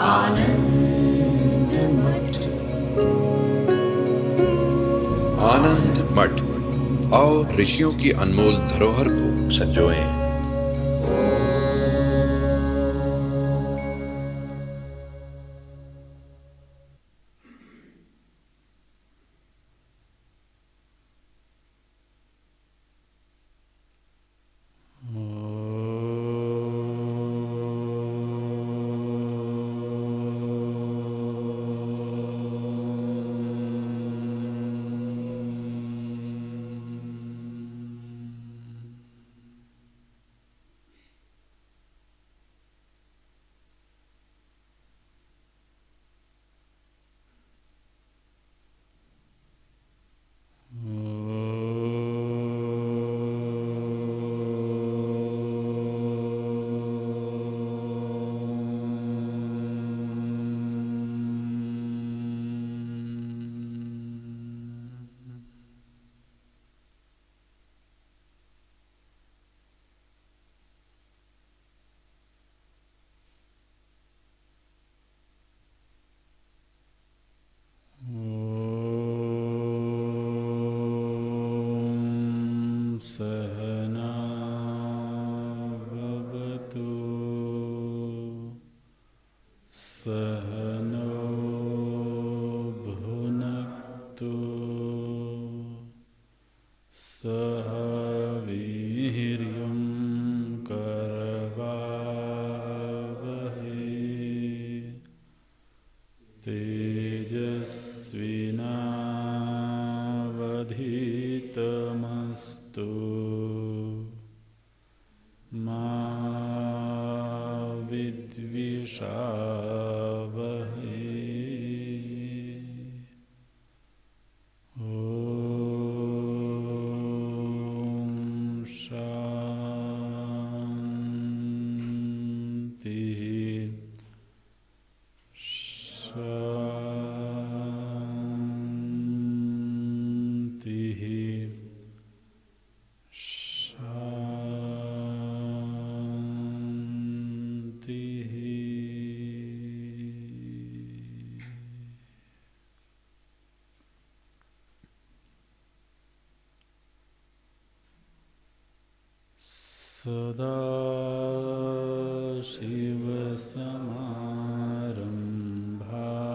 आनंद मठ। आनंद मठ और ऋषियों की अनमोल धरोहर को संजोएं। सहना भवतु सहनो भुनक्तु सह वीर्यं करवावहै तेजस्विनावधीतमस्तु मा विद्विषावहै। ॐ शान्ति शान्ति शान्ति।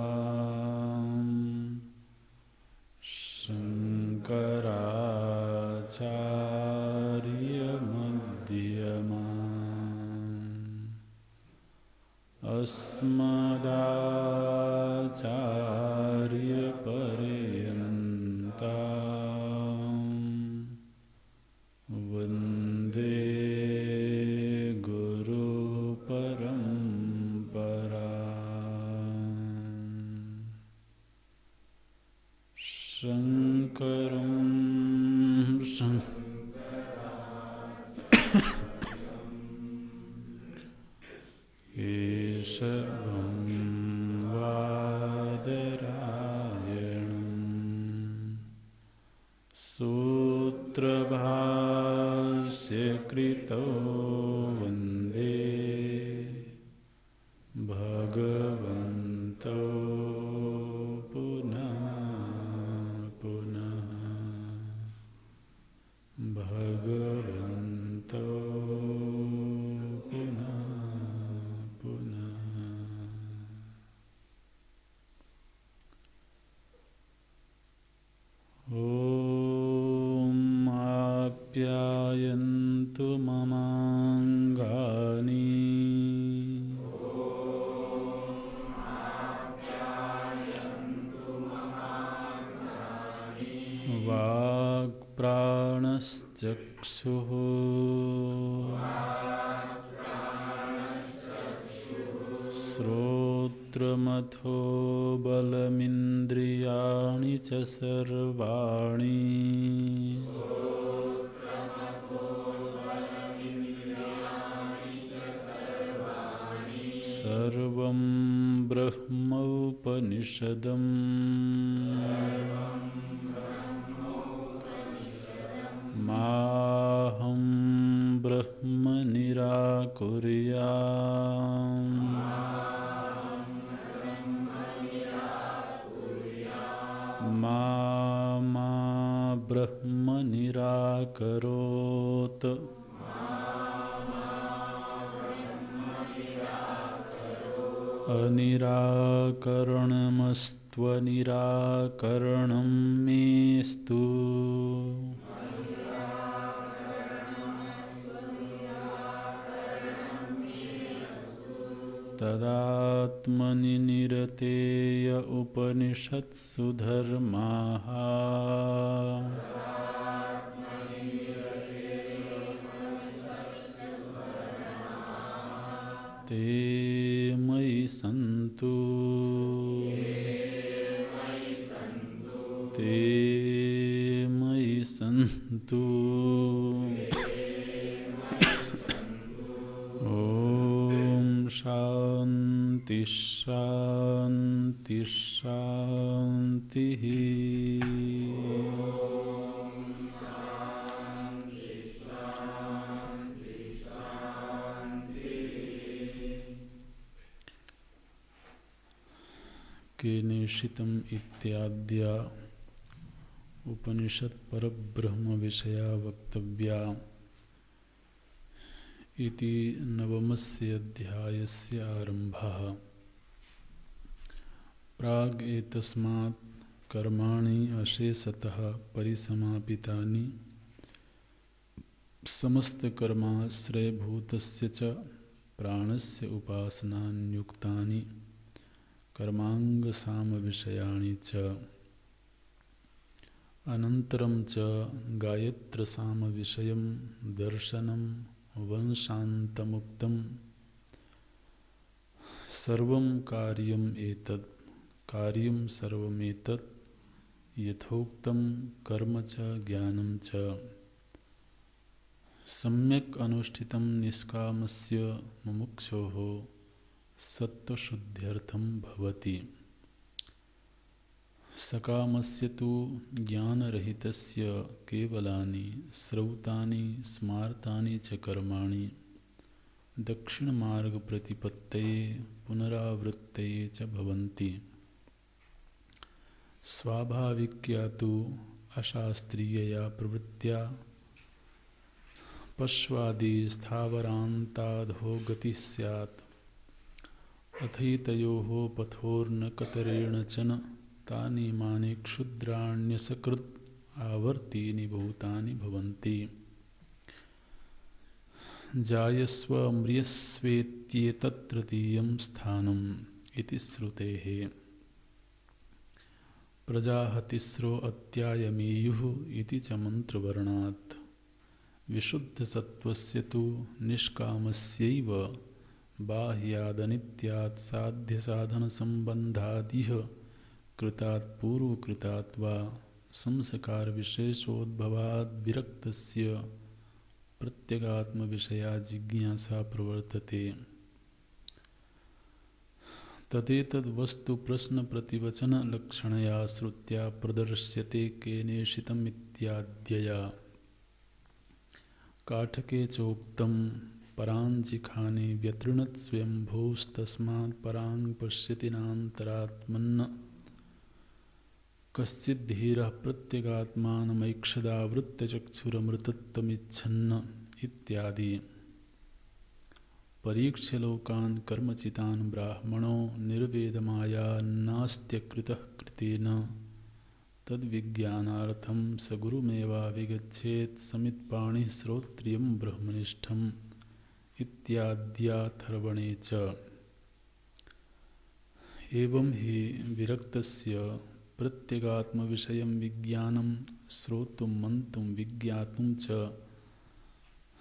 सदाशिवसमारम्भाम् शङ्कराचार्यमध्यमाम् अस्मदाचार्यपर्यन्ताम् वन्दे गुरुपरम्पराम्। शङ्करं केशवं वादरायणम् सूत्रभाष्यकृतो वन्दे भगवन्तो पुनः पुनः भगवन्तो पुनः पुनः। ॐ आप्यायन्तु ममाङ्गानि वाक्प्राणश्चक्षुः श्रोत्रमथो बलमिन्द्रियाणि च सर्वाणि सर्वं ब्रह्मोपनिषदम् माहं ब्रह्म निराकुर्याम् निराकरोत् अनिराकरणमस्त्वनिराकरणं मेस्तु तदात्मनि निरतेय उपनिषत्सु धर्माः ते मयि सन्तु ते मयि सन्तु। शांति शांति शांति। केनेषितम् इत्याद्या उपनिषत् परब्रह्म विषया वक्तव्या इति नवमस्य अध्यायस्य आरम्भः। प्राग एतस्मात् कर्माणि अशेषतः परिसमापितानि समस्तकर्माश्रयभूतस्य च प्राणस्य उपासनान्युक्तानि कर्माङ्गसामविषयाणि च अनन्तरं च गायत्रसामविषयं दर्शनं वंशान्तमुक्तं सर्वं कार्यं सर्वमेतत् यथोक्तं कर्म च ज्ञानं च सम्यक् अनुष्ठितं निष्कामस्य मुमुक्षोः सत्त्वशुद्ध्यर्थं भवति। सकामस्य तु ज्ञानरहितस्य केवलानि श्रौतानि स्मार्तानि च कर्माणि दक्षिणमार्गप्रतिपत्तये पुनरावृत्तये च भवन्ति। स्वाभाविक्या तु अशास्त्रीयया प्रवृत्त्या पश्वादि स्थावरान्ताधो गतिः स्यात्। अथैतयोः पथोर्न कतरेण चन तानि मानि क्षुद्राण्यसकृत् आवर्तीनि भूतानि भवन्ति। जायस्व म्रियस्वेत्येतत् तृतीयं स्थानम् इति श्रुतेः। प्रजाहतिस्रो अत्यायमेयुः इति च मन्त्रवर्णात्। विशुद्धसत्त्वस्य तु निष्कामस्यैव बाह्यादनित्यात् साध्यसाधनसम्बन्धादिह कृतात् पूर्वकृतात् वा संस्कारविशेषोद्भवाद् विरक्तस्य प्रत्यगात्मविषया जिज्ञासा प्रवर्तते। तदेतद्वस्तु प्रश्नप्रतिवचनलक्षणया श्रुत्या प्रदर्श्यते केनेषितमित्याद्यया। काठके चोक्तं पराञ्जिखानि व्यतृणत् स्वयंभूस्तस्मात् पराङ् पश्यति नान्तरात्मन् कश्चिद्धीरः प्रत्यगात्मानमैक्षदावृत्तचक्षुरमृतत्वमिच्छन् इत्यादि। परीक्ष्य लोकान् कर्मचितान् ब्राह्मणो निर्वेदमायान्नास्त्यकृतः कृतेन तद्विज्ञानार्थं स गुरुमेवाभिगच्छेत् समित्पाणिः श्रोत्रियं ब्रह्मनिष्ठम् इत्याद्याथर्वणे च। एवं हि विरक्तस्य प्रत्यगात्मविषयं विज्ञानं श्रोतुं मन्तुं विज्ञातुं च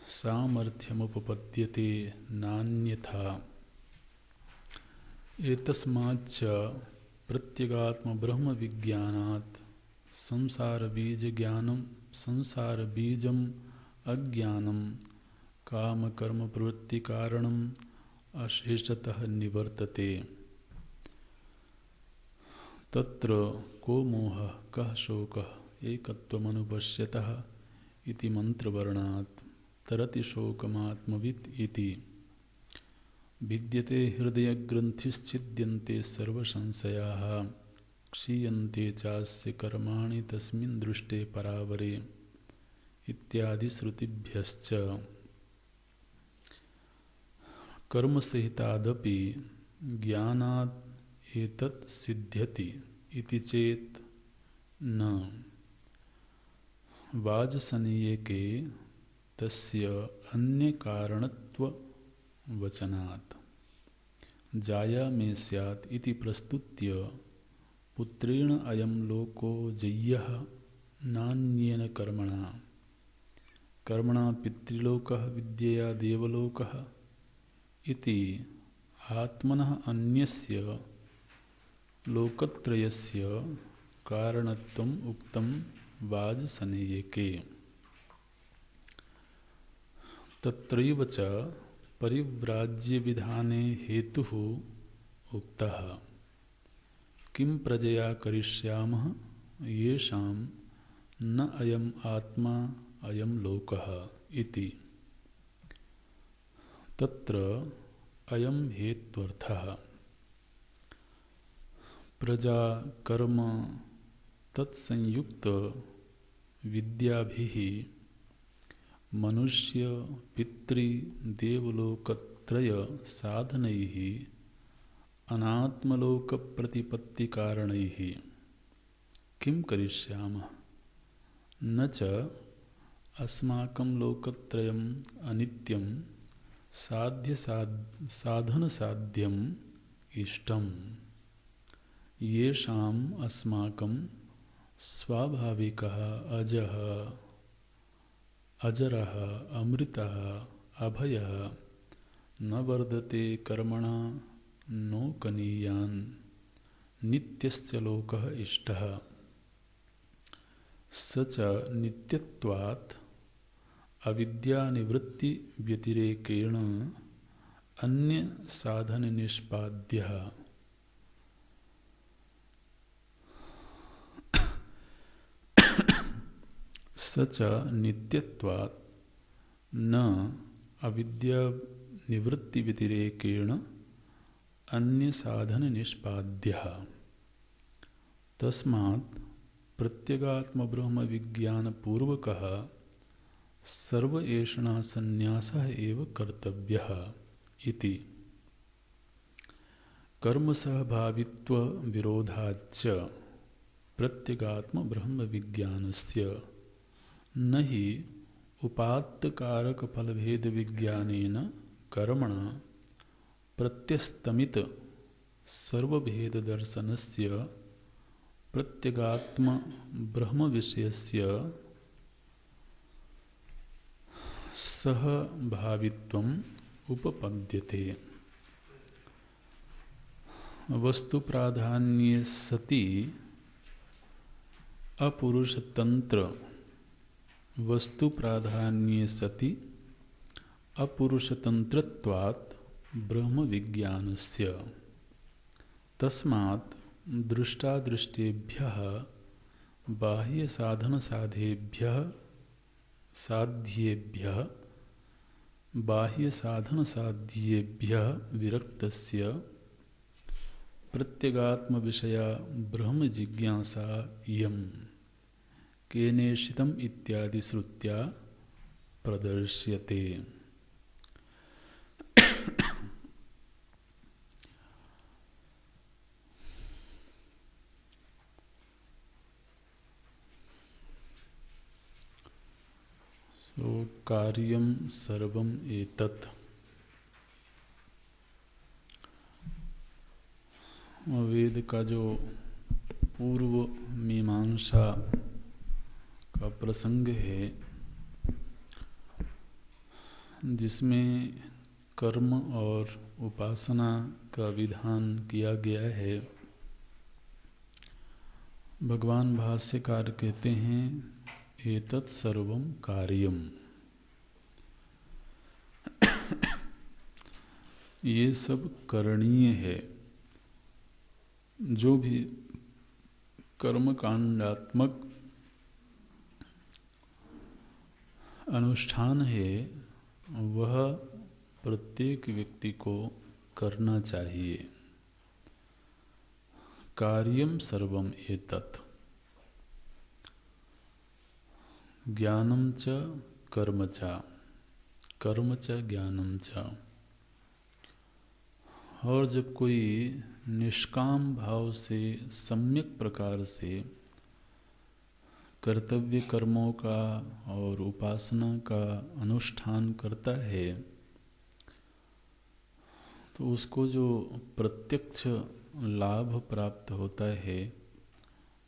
सामर्थ्यमुपपद्यते नान्यथा। एतस्माच्च प्रत्यगात्मब्रह्मविज्ञानात् संसारबीजम् अज्ञानं कामकर्मप्रवृत्तिकारणम् अशेषतः निवर्तते। तत्र को मोहः कः शोकः एकत्वमनुपश्यतः इति मन्त्रवर्णात् तरति शोकमात्मवित् इति। भिद्यते हृदयग्रन्थिश्छिद्यन्ते सर्वसंशयाः क्षीयन्ते चास्य कर्माणि तस्मिन् दृष्टे परावरे। इत्यादि श्रुतिभ्यश्च कर्मसहितादपि ज्ञानात् एतत् सिद्ध्यति इति चेत् न वाजसनेयके तस्य अन्य कारणत्व वचनात् जाया में स्यात् इति प्रस्तुत्य पुत्रेण अयं लोको जय्यः नान्येन कर्मणा पितृलोकः विद्यया देवलोकः इति आत्मनः अन्यस्य लोकत्रयस्य कारणत्वम् उक्तं वाजसनेयके। तत्रैव च परिव्राज्यविधाने हेतुः उक्तः किं प्रजया करिष्यामः येषां न अयम् आत्मा अयं लोकः इति। तत्र अयं हेत्वर्थः प्रजा कर्म तत्संयुक्त विद्याभिः मनुष्य पितृ देवलोकत्रय साधनैः अनात्मलोक प्रतिपत्ति कारणैः किं करिष्यामः न च अस्माकं लोकत्रयम् अनित्यं साधन साध्यम् इष्टम् येषाम् अस्माकं स्वाभाविकः अजरः अमृतः अभयः न वर्धते कर्मणा नो कनीयान् नित्यश्च लोकः इष्टः स च नित्यत्वात् अविद्यानिवृत्ति व्यतिरेकेण अन्य साधन निष्पाद्यः स च नित्यत्वात् न अविद्यानिवृत्ति व्यतिरेकेण अन्य साधन निष्पाद्यः तस्मात् प्रत्यगात्म ब्रह्म विज्ञान पूर्वकः सर्व एषणः संन्यासः एव कर्तव्यः इति। कर्म सहभावित्व विरोधाच्च प्रत्यगात्म ब्रह्म विज्ञानस्य न हि उपात्तकारक फलभेद विज्ञानेन कर्मणा प्रत्यस्तमित सर्वभेद दर्शनस्य प्रत्यगात्म ब्रह्म विषयस्य सहभावित्वम् उपपद्यते। वस्तु प्राधान्ये सति अपुरुषतंत्र वस्तु प्राधान्ये सति अपुरुषतंत्रत्वात् ब्रह्म विज्ञानस्य तस्मात् दृष्टादृष्टेभ्यः बाह्य साधन साधेभ्यः साध्येभ्यः बाह्य साधन साध्येभ्यः विरक्तस्य प्रत्यगात्म विषया ब्रह्म जिज्ञासा इयम् केनेषितम् इत्यादि श्रुत्या प्रदर्श्यते। कार्यम सर्वम एतत् वेद का जो पूर्व मीमांसा का प्रसंग है जिसमें कर्म और उपासना का विधान किया गया है। भगवान भाष्यकार कहते हैं एतत् सर्वम कार्यम, ये सब करणीय है। जो भी कर्मकांडात्मक अनुष्ठान है वह प्रत्येक व्यक्ति को करना चाहिए। कार्यम सर्वम एतत्, ज्ञानम च कर्म च, कर्म च ज्ञानम च। और जब कोई निष्काम भाव से सम्यक प्रकार से कर्तव्य कर्मों का और उपासना का अनुष्ठान करता है, तो उसको जो प्रत्यक्ष लाभ प्राप्त होता है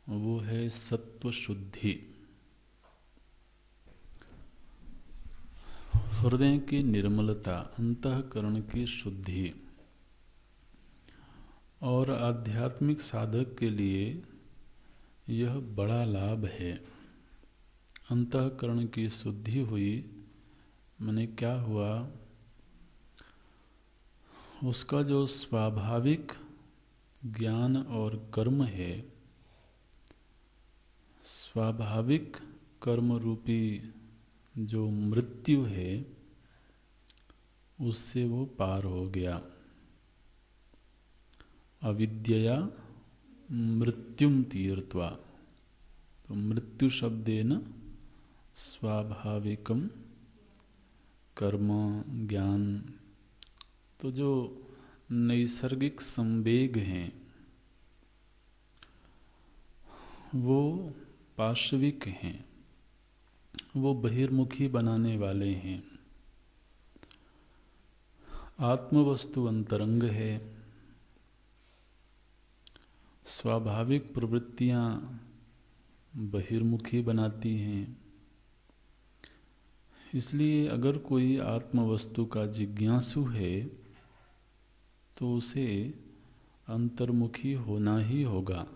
वो है सत्व शुद्धि, हृदय की निर्मलता, अंतःकरण की शुद्धि। और आध्यात्मिक साधक के लिए यह बड़ा लाभ है। अंतःकरण की शुद्धि हुई माने क्या हुआ, उसका जो स्वाभाविक ज्ञान और कर्म है, स्वाभाविक कर्म रूपी जो मृत्यु है, उससे वो पार हो गया। अविद्यया मृत्युम तीर्त्वा, तो मृत्यु शब्देन स्वाभाविकम कर्म ज्ञान, तो जो नैसर्गिक संवेग हैं वो पाशविक हैं, वो बहिर्मुखी बनाने वाले हैं। आत्मवस्तु अंतरंग है, स्वाभाविक प्रवृत्तियां बहिर्मुखी बनाती हैं। इसलिए अगर कोई आत्मवस्तु का जिज्ञासु है तो उसे अंतर्मुखी होना ही होगा।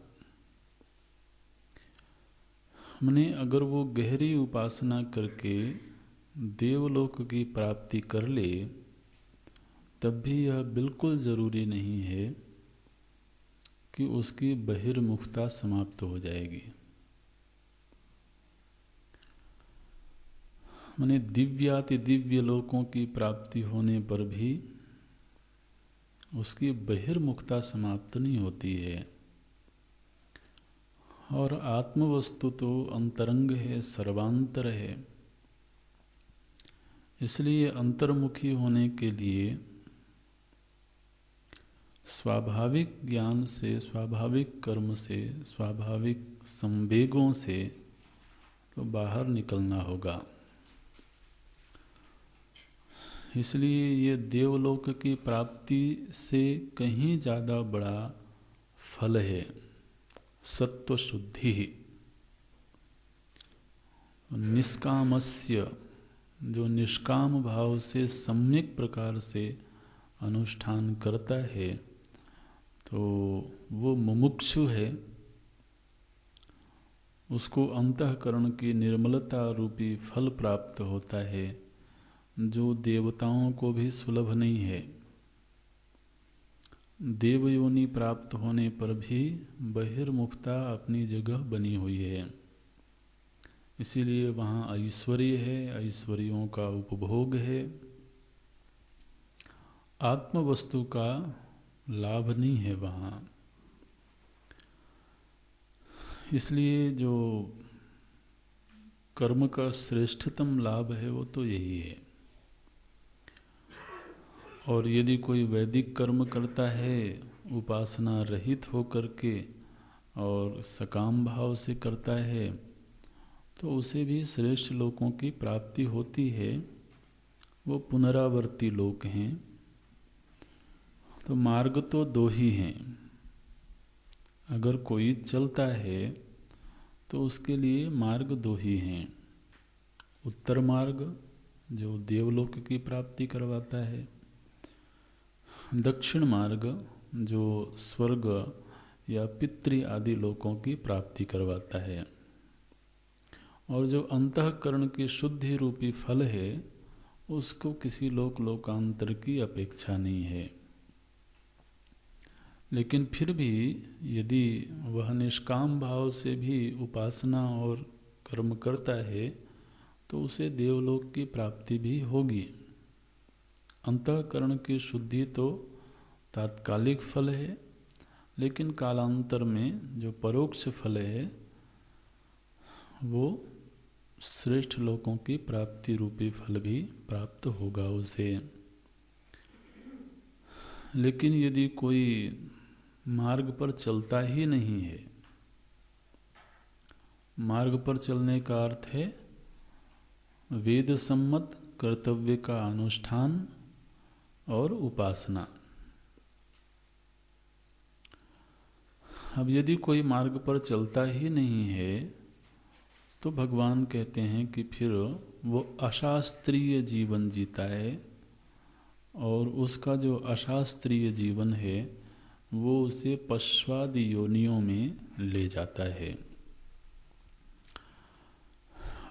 हमने अगर वो गहरी उपासना करके देवलोक की प्राप्ति कर ले, तब भी यह बिल्कुल ज़रूरी नहीं है कि उसकी बहिर्मुखता समाप्त हो जाएगी। माने दिव्याति दिव्य लोकों की प्राप्ति होने पर भी उसकी बहिर्मुखता समाप्त नहीं होती है। और आत्मवस्तु तो अंतरंग है, सर्वांतर है। इसलिए अंतर्मुखी होने के लिए स्वाभाविक ज्ञान से, स्वाभाविक कर्म से, स्वाभाविक संवेगों से तो बाहर निकलना होगा। इसलिए ये देवलोक की प्राप्ति से कहीं ज़्यादा बड़ा फल है सत्व शुद्धि। निष्कामस्य, जो निष्काम भाव से सम्यक प्रकार से अनुष्ठान करता है, तो वो मुमुक्षु है। उसको अंतःकरण की निर्मलता रूपी फल प्राप्त होता है, जो देवताओं को भी सुलभ नहीं है। देवयोनि प्राप्त होने पर भी बहिर्मुखता अपनी जगह बनी हुई है। इसीलिए वहाँ ऐश्वर्य है, ऐश्वर्यों का उपभोग है, आत्मवस्तु का लाभ नहीं है वहाँ। इसलिए जो कर्म का श्रेष्ठतम लाभ है वो तो यही है। और यदि कोई वैदिक कर्म करता है उपासना रहित होकर के और सकाम भाव से करता है, तो उसे भी श्रेष्ठ लोकों की प्राप्ति होती है। वो पुनरावर्ती लोक हैं। तो मार्ग तो दो ही हैं। अगर कोई चलता है तो उसके लिए मार्ग दो ही हैं। उत्तर मार्ग जो देवलोक की प्राप्ति करवाता है, दक्षिण मार्ग जो स्वर्ग या पितृ आदि लोकों की प्राप्ति करवाता है। और जो अंतःकरण की शुद्धि रूपी फल है, उसको किसी लोकांतर की अपेक्षा नहीं है। लेकिन फिर भी यदि वह निष्काम भाव से भी उपासना और कर्म करता है तो उसे देवलोक की प्राप्ति भी होगी। अंतःकरण की शुद्धि तो तात्कालिक फल है, लेकिन कालांतर में जो परोक्ष फल है वो श्रेष्ठ लोकों की प्राप्ति रूपी फल भी प्राप्त होगा उसे। लेकिन यदि कोई मार्ग पर चलता ही नहीं है, मार्ग पर चलने का अर्थ है वेद सम्मत कर्तव्य का अनुष्ठान और उपासना। अब यदि कोई मार्ग पर चलता ही नहीं है तो भगवान कहते हैं कि फिर वो अशास्त्रीय जीवन जीता है, और उसका जो अशास्त्रीय जीवन है वो उसे पश्चाद योनियों में ले जाता है।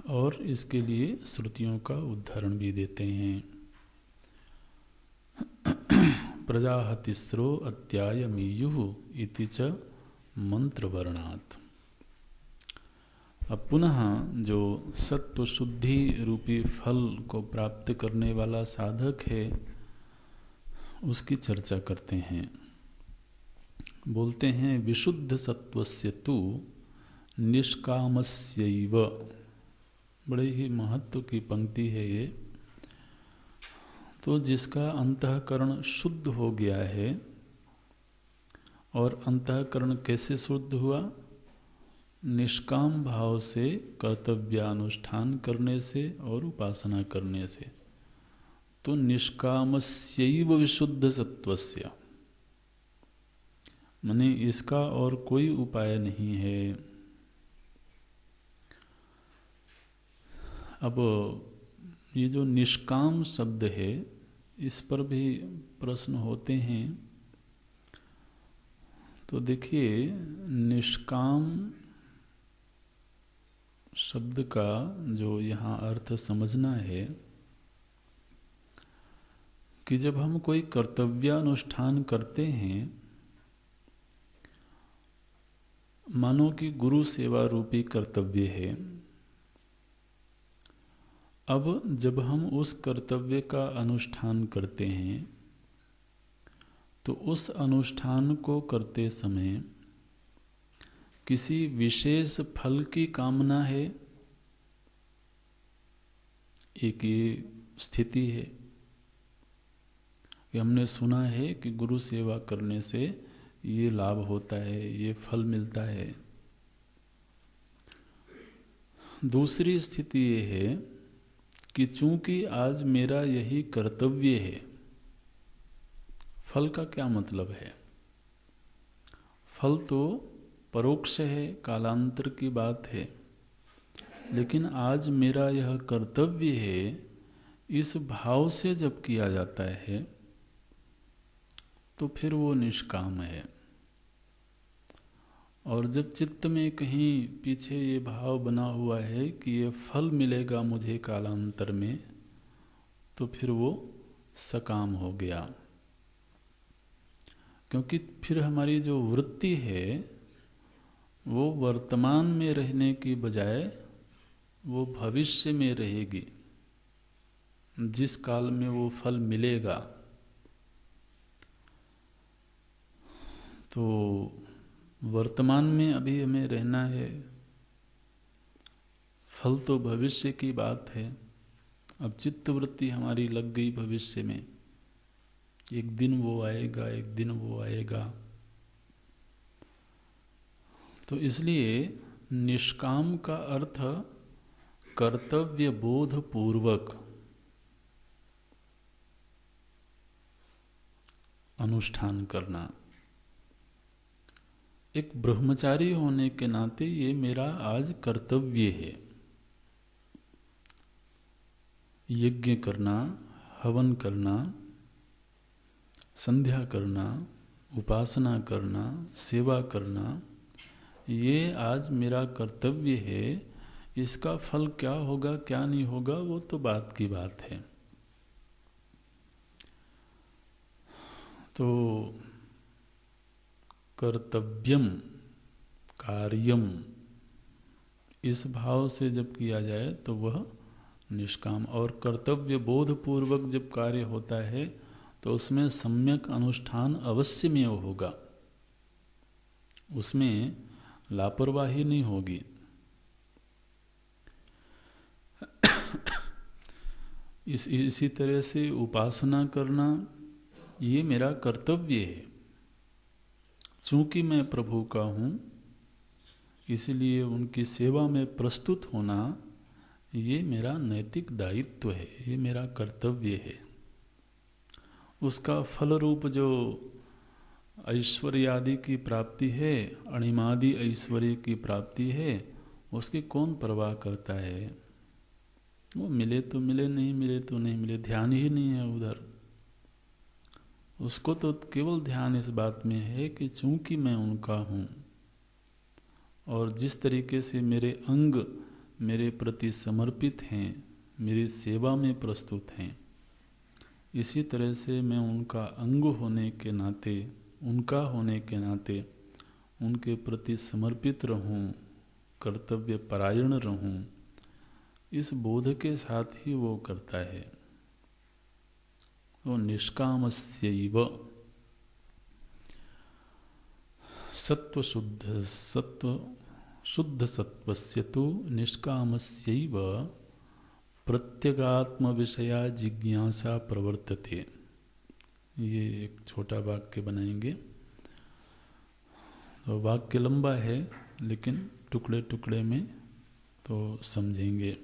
और इसके लिए श्रुतियों का उदाहरण भी देते हैं। प्रजाहतिस्रो अत्यायमीयु इति च मंत्रवर्णात्। अब पुनः जो सत्व शुद्धि रूपी फल को प्राप्त करने वाला साधक है उसकी चर्चा करते हैं। बोलते हैं विशुद्ध सत्वस्य तु निष्कामस्यैव। बड़े ही महत्व की पंक्ति है ये। तो जिसका अंतःकरण शुद्ध हो गया है, और अंतःकरण कैसे शुद्ध हुआ? निष्काम भाव से कर्तव्यानुष्ठान करने से और उपासना करने से। तो निष्कामस्यैव विशुद्ध सत्वस्य, माने इसका और कोई उपाय नहीं है। अब ये जो निष्काम शब्द है इस पर भी प्रश्न होते हैं। तो देखिए, निष्काम शब्द का जो यहाँ अर्थ समझना है कि जब हम कोई कर्तव्यानुष्ठान करते हैं, मानो कि गुरु सेवा रूपी कर्तव्य है। अब जब हम उस कर्तव्य का अनुष्ठान करते हैं तो उस अनुष्ठान को करते समय किसी विशेष फल की कामना है, एक ये स्थिति है कि हमने सुना है कि गुरु सेवा करने से ये लाभ होता है, ये फल मिलता है। दूसरी स्थिति ये है कि चूंकि आज मेरा यही कर्तव्य है। फल का क्या मतलब है? फल तो परोक्ष है, कालांतर की बात है, लेकिन आज मेरा यह कर्तव्य है, इस भाव से जब किया जाता है तो फिर वो निष्काम है। और जब चित्त में कहीं पीछे ये भाव बना हुआ है कि ये फल मिलेगा मुझे कालांतर में, तो फिर वो सकाम हो गया। क्योंकि फिर हमारी जो वृत्ति है वो वर्तमान में रहने की बजाय वो भविष्य में रहेगी, जिस काल में वो फल मिलेगा। तो वर्तमान में अभी हमें रहना है, फल तो भविष्य की बात है। अब चित्तवृत्ति हमारी लग गई भविष्य में, एक दिन वो आएगा, एक दिन वो आएगा। तो इसलिए निष्काम का अर्थ कर्तव्य बोध पूर्वक अनुष्ठान करना। एक ब्रह्मचारी होने के नाते ये मेरा आज कर्तव्य है। यज्ञ करना, हवन करना, संध्या करना, उपासना करना, सेवा करना, ये आज मेरा कर्तव्य है। इसका फल क्या होगा क्या नहीं होगा वो तो बात की बात है। तो कर्तव्यम कार्यम इस भाव से जब किया जाए तो वह निष्काम। और कर्तव्य बोध पूर्वक जब कार्य होता है तो उसमें सम्यक अनुष्ठान अवश्य में होगा, उसमें लापरवाही नहीं होगी। इसी तरह से उपासना करना ये मेरा कर्तव्य है। चूँकि मैं प्रभु का हूँ, इसलिए उनकी सेवा में प्रस्तुत होना ये मेरा नैतिक दायित्व है, ये मेरा कर्तव्य है। उसका फल रूप जो ऐश्वर्य आदि की प्राप्ति है, अणिमादि ऐश्वर्य की प्राप्ति है, उसकी कौन परवाह करता है? वो मिले तो मिले, नहीं मिले तो नहीं मिले, ध्यान ही नहीं है उधर। उसको तो केवल ध्यान इस बात में है कि चूंकि मैं उनका हूँ और जिस तरीके से मेरे अंग मेरे प्रति समर्पित हैं, मेरी सेवा में प्रस्तुत हैं, इसी तरह से मैं उनका अंग होने के नाते, उनका होने के नाते उनके प्रति समर्पित रहूं, कर्तव्य परायण रहूं, इस बोध के साथ ही वो करता है। वो निष्कामस्यैव सत्व शुद्ध सत्वस्य तो निष्कामस्यैव प्रत्यगात्म विषया जिज्ञासा प्रवर्तते। ये एक छोटा वाक्य बनाएंगे, तो वाक्य लंबा है लेकिन टुकड़े टुकड़े में तो समझेंगे।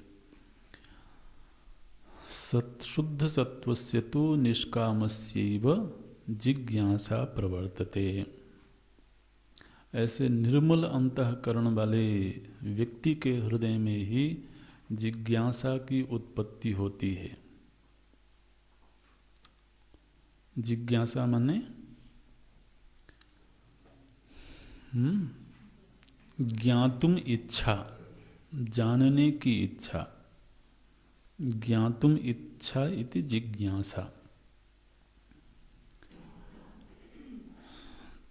शुद्ध सत्वस्य तो निष्कामस्यैव जिज्ञासा प्रवर्तते। ऐसे निर्मल अंतःकरण वाले व्यक्ति के हृदय में ही जिज्ञासा की उत्पत्ति होती है। जिज्ञासा माने ज्ञातुम इच्छा, जानने की इच्छा। ज्ञातुम इच्छा इति जिज्ञासा।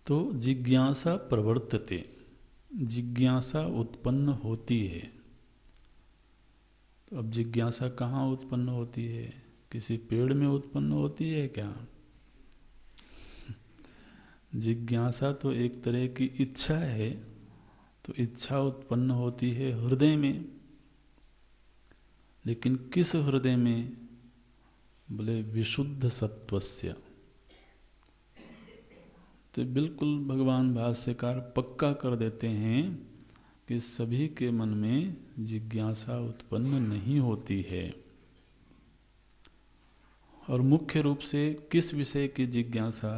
तो जिज्ञासा प्रवर्तते, जिज्ञासा उत्पन्न होती है। तो अब जिज्ञासा कहाँ उत्पन्न होती है? किसी पेड़ में उत्पन्न होती है क्या? जिज्ञासा तो एक तरह की इच्छा है, तो इच्छा उत्पन्न होती है हृदय में। लेकिन किस हृदय में? बोले विशुद्ध सत्वस्य। तो बिल्कुल भगवान भाष्यकार पक्का कर देते हैं कि सभी के मन में जिज्ञासा उत्पन्न नहीं होती है। और मुख्य रूप से किस विषय की जिज्ञासा?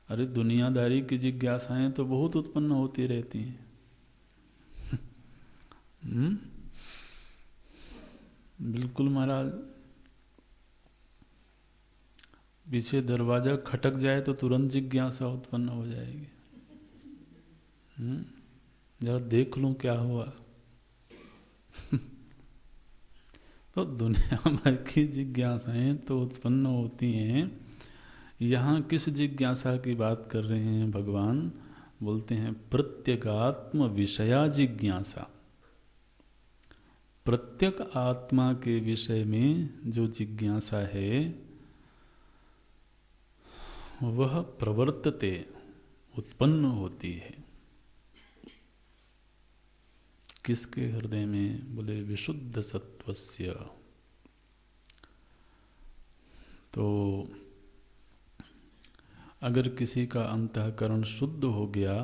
अरे दुनियादारी की जिज्ञासाएं तो बहुत उत्पन्न होती रहती हैं। बिल्कुल महाराज, पीछे दरवाजा खटक जाए तो तुरंत जिज्ञासा उत्पन्न हो जाएगी। जरा देख लूं क्या हुआ। तो दुनिया भर की जिज्ञासाएं तो उत्पन्न होती हैं। यहाँ किस जिज्ञासा की बात कर रहे हैं भगवान? बोलते हैं प्रत्यगात्म विषया जिज्ञासा। प्रत्यक आत्मा के विषय में जो जिज्ञासा है वह प्रवर्तते, उत्पन्न होती है। किसके हृदय में? बोले विशुद्ध सत्वस्य। तो अगर किसी का अंतःकरण शुद्ध हो गया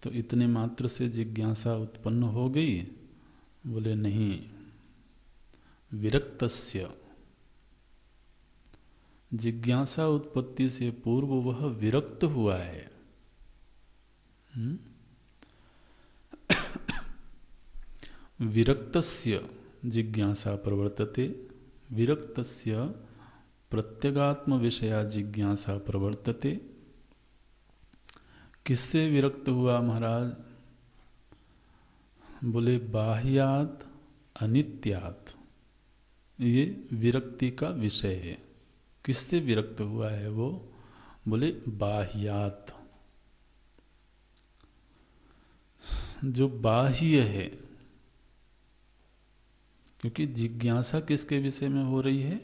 तो इतने मात्र से जिज्ञासा उत्पन्न हो गई? बोले नहीं, विरक्तस्य। जिज्ञासा उत्पत्ति से पूर्व वह विरक्त हुआ है। विरक्तस्य जिज्ञासा प्रवर्तते, विरक्तस्य प्रत्यगात्म विषया जिज्ञासा प्रवर्तते। किससे विरक्त हुआ महाराज? बोले बाह्यात अनित्यात। ये विरक्ति का विषय है। किससे विरक्त हुआ है वो? बोले बाह्यात। जो बाह्य है, क्योंकि जिज्ञासा किसके विषय में हो रही है?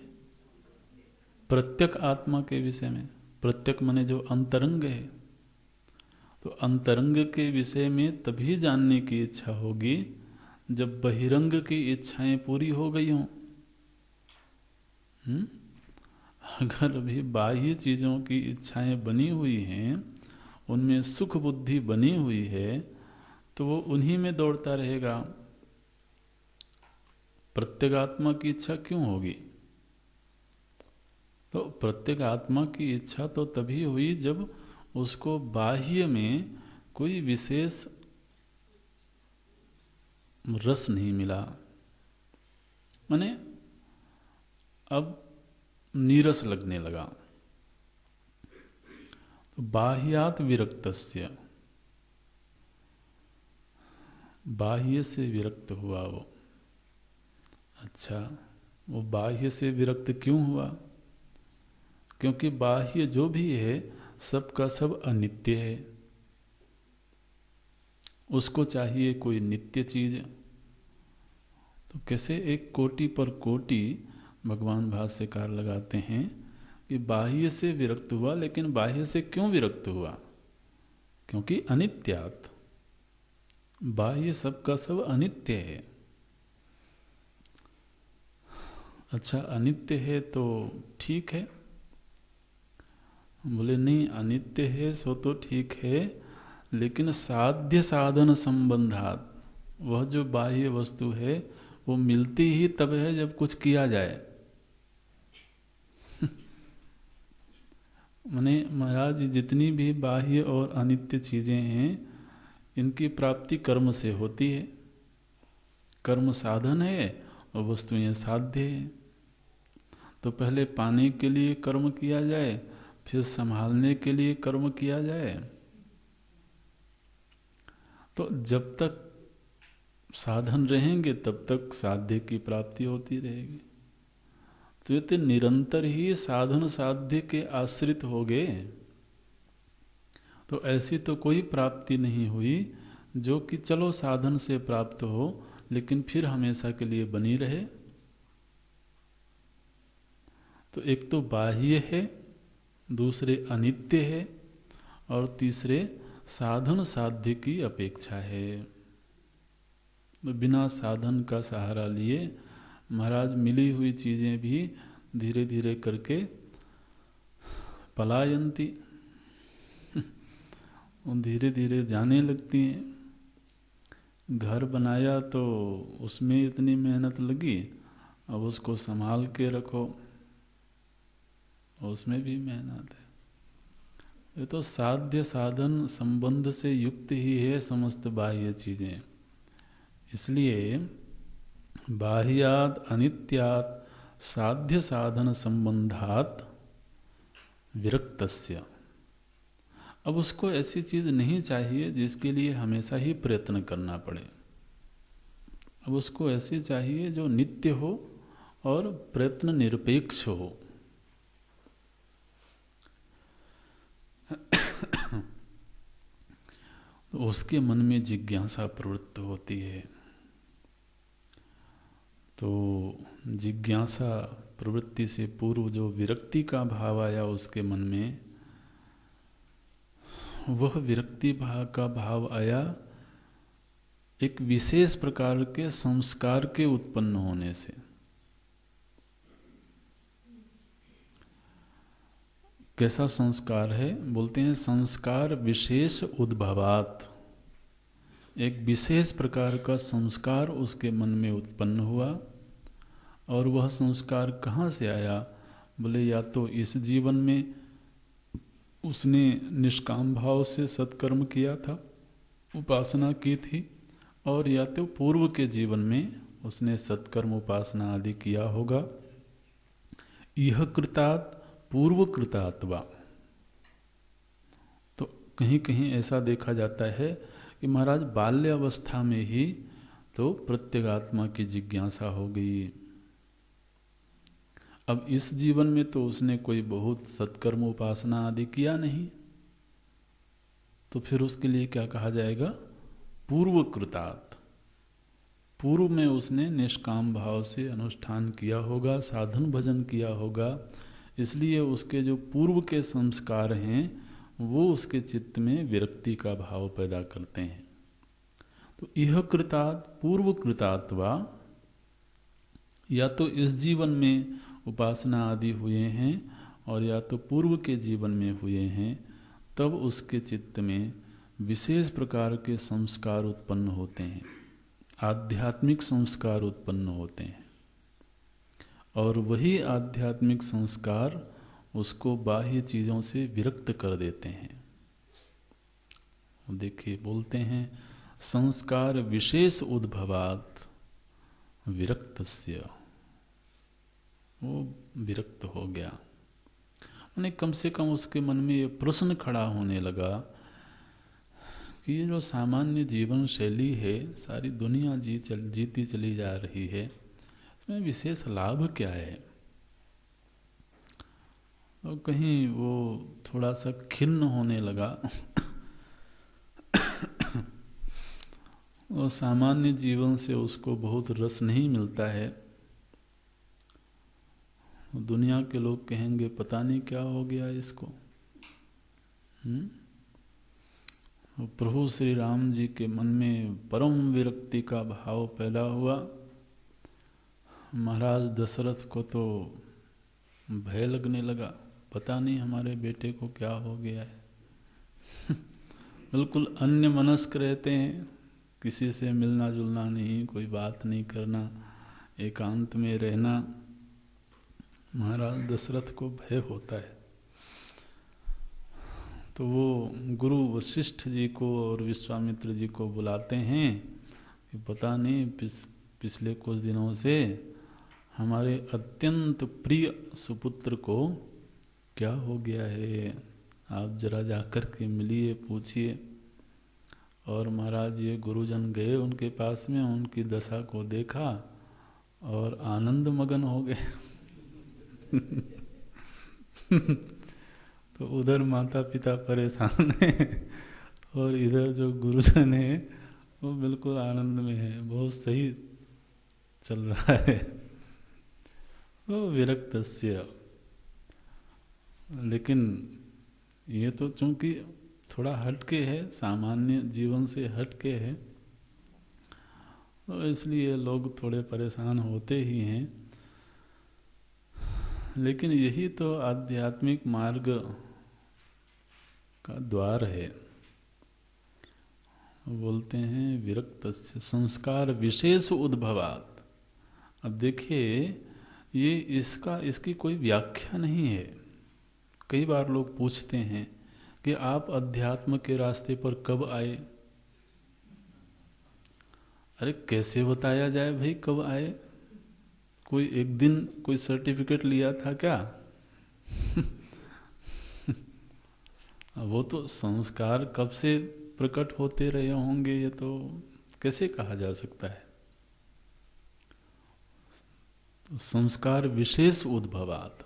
प्रत्यक आत्मा के विषय में। प्रत्यक माने जो अंतरंग है। तो अंतरंग के विषय में तभी जानने की इच्छा होगी जब बहिरंग की इच्छाएं पूरी हो गई हों। हम्म? अगर अभी बाह्य चीज़ों की इच्छाएं बनी हुई हैं, उनमें सुख बुद्धि बनी हुई है, तो वो उन्हीं में दौड़ता रहेगा। प्रत्यगात्मा की इच्छा क्यों होगी? तो प्रत्यगात्मा की इच्छा तो तभी हुई जब उसको बाह्य में कोई विशेष रस नहीं मिला। माने अब नीरस लगने लगा। तो बाह्यात विरक्तस्य, बाह्य से विरक्त हुआ वो। अच्छा, वो बाह्य से विरक्त क्यों हुआ? क्योंकि बाह्य जो भी है सब का सब अनित्य है। उसको चाहिए कोई नित्य चीज। तो कैसे एक कोटि पर कोटि भगवान भाष्यकार लगाते हैं कि बाह्य से विरक्त हुआ, लेकिन बाह्य से क्यों विरक्त हुआ? क्योंकि अनित्यात्, बाह्य सब का सब अनित्य है। अच्छा, अनित्य है तो ठीक है। बोले नहीं, अनित्य है सो तो ठीक है, लेकिन साध्य साधन संबंधात, वह जो बाह्य वस्तु है वो मिलती ही तब है जब कुछ किया जाए। माने महाराज, जितनी भी बाह्य और अनित्य चीजें हैं, इनकी प्राप्ति कर्म से होती है। कर्म साधन है और वस्तुएं साध्य है। तो पहले पाने के लिए कर्म किया जाए, फिर संभालने के लिए कर्म किया जाए। तो जब तक साधन रहेंगे तब तक साध्य की प्राप्ति होती रहेगी। तो ये तो निरंतर ही साधन साध्य के आश्रित हो गए। तो ऐसी तो कोई प्राप्ति नहीं हुई जो कि चलो साधन से प्राप्त हो लेकिन फिर हमेशा के लिए बनी रहे। तो एक तो बाह्य है, दूसरे अनित्य है, और तीसरे साधन साध्य की अपेक्षा है। तो बिना साधन का सहारा लिए महाराज मिली हुई चीजें भी धीरे धीरे करके पलायंती, धीरे धीरे जाने लगती हैं। घर बनाया तो उसमें इतनी मेहनत लगी, अब उसको संभाल के रखो, उसमें भी मेहनत है। ये तो साध्य साधन संबंध से युक्त ही है समस्त बाह्य चीजें। इसलिए बाह्यात् अनित्यात् साध्य साधन संबंधात् विरक्तस्य। अब उसको ऐसी चीज नहीं चाहिए जिसके लिए हमेशा ही प्रयत्न करना पड़े। अब उसको ऐसी चाहिए जो नित्य हो और प्रयत्न निरपेक्ष हो। तो उसके मन में जिज्ञासा प्रवृत्त होती है। तो जिज्ञासा प्रवृत्ति से पूर्व जो विरक्ति का भाव आया उसके मन में, वह विरक्ति भाव का भाव आया एक विशेष प्रकार के संस्कार के उत्पन्न होने से। कैसा संस्कार है? बोलते हैं संस्कार विशेष उद्भवात। एक विशेष प्रकार का संस्कार उसके मन में उत्पन्न हुआ। और वह संस्कार कहाँ से आया? बोले या तो इस जीवन में उसने निष्काम भाव से सत्कर्म किया था, उपासना की थी, और या तो पूर्व के जीवन में उसने सत्कर्म उपासना आदि किया होगा। यह कृतात् पूर्व कृतात्वा। तो कहीं कहीं ऐसा देखा जाता है कि महाराज बाल्यावस्था में ही तो प्रत्यगात्मा की जिज्ञासा हो गई। अब इस जीवन में तो उसने कोई बहुत सत्कर्म उपासना आदि किया नहीं, तो फिर उसके लिए क्या कहा जाएगा? पूर्व कृतात्। पूर्व में उसने निष्काम भाव से अनुष्ठान किया होगा, साधन भजन किया होगा, इसलिए उसके जो पूर्व के संस्कार हैं वो उसके चित्त में विरक्ति का भाव पैदा करते हैं। तो यह कृतात् पूर्व कृतात्वा, या तो इस जीवन में उपासना आदि हुए हैं और या तो पूर्व के जीवन में हुए हैं, तब उसके चित्त में विशेष प्रकार के संस्कार उत्पन्न होते हैं, आध्यात्मिक संस्कार उत्पन्न होते हैं। और वही आध्यात्मिक संस्कार उसको बाह्य चीज़ों से विरक्त कर देते हैं। देखिए, बोलते हैं संस्कार विशेष उद्भवात् विरक्तस्य, वो विरक्त हो गया। उन्हें कम से कम उसके मन में ये प्रश्न खड़ा होने लगा कि ये जो सामान्य जीवन शैली है, सारी दुनिया जीती चली जा रही है, इसमें विशेष लाभ क्या है। और कहीं वो थोड़ा सा खिन्न होने लगा। और सामान्य जीवन से उसको बहुत रस नहीं मिलता है। दुनिया के लोग कहेंगे पता नहीं क्या हो गया इसको। प्रभु श्री राम जी के मन में परम विरक्ति का भाव पैदा हुआ। महाराज दशरथ को तो भय लगने लगा, पता नहीं हमारे बेटे को क्या हो गया है। बिल्कुल अन्य मनस्क रहते हैं, किसी से मिलना जुलना नहीं, कोई बात नहीं करना, एकांत में रहना। महाराज दशरथ को भय होता है। तो वो गुरु वशिष्ठ जी को और विश्वामित्र जी को बुलाते हैं कि पता नहीं पिछले कुछ दिनों से हमारे अत्यंत प्रिय सुपुत्र को क्या हो गया है, आप जरा जाकर के मिलिए, पूछिए। और महाराज ये गुरुजन गए उनके पास में, उनकी दशा को देखा और आनंद मगन हो गए। तो उधर माता पिता परेशान है और इधर जो गुरुजन है वो बिल्कुल आनंद में है, बहुत सही चल रहा है। वो विरक्तस्य। लेकिन ये तो चूंकि थोड़ा हटके है, सामान्य जीवन से हटके है, तो इसलिए लोग थोड़े परेशान होते ही हैं। लेकिन यही तो आध्यात्मिक मार्ग का द्वार है। बोलते हैं विरक्तस्य संस्कार विशेष उद्भवात्। अब देखिए, ये इसकी कोई व्याख्या नहीं है। कई बार लोग पूछते हैं कि आप अध्यात्म के रास्ते पर कब आए। अरे कैसे बताया जाए भाई कब आए? कोई एक दिन कोई सर्टिफिकेट लिया था क्या? वो तो संस्कार कब से प्रकट होते रहे होंगे, ये तो कैसे कहा जा सकता है। तो संस्कार विशेष उद्भवात्,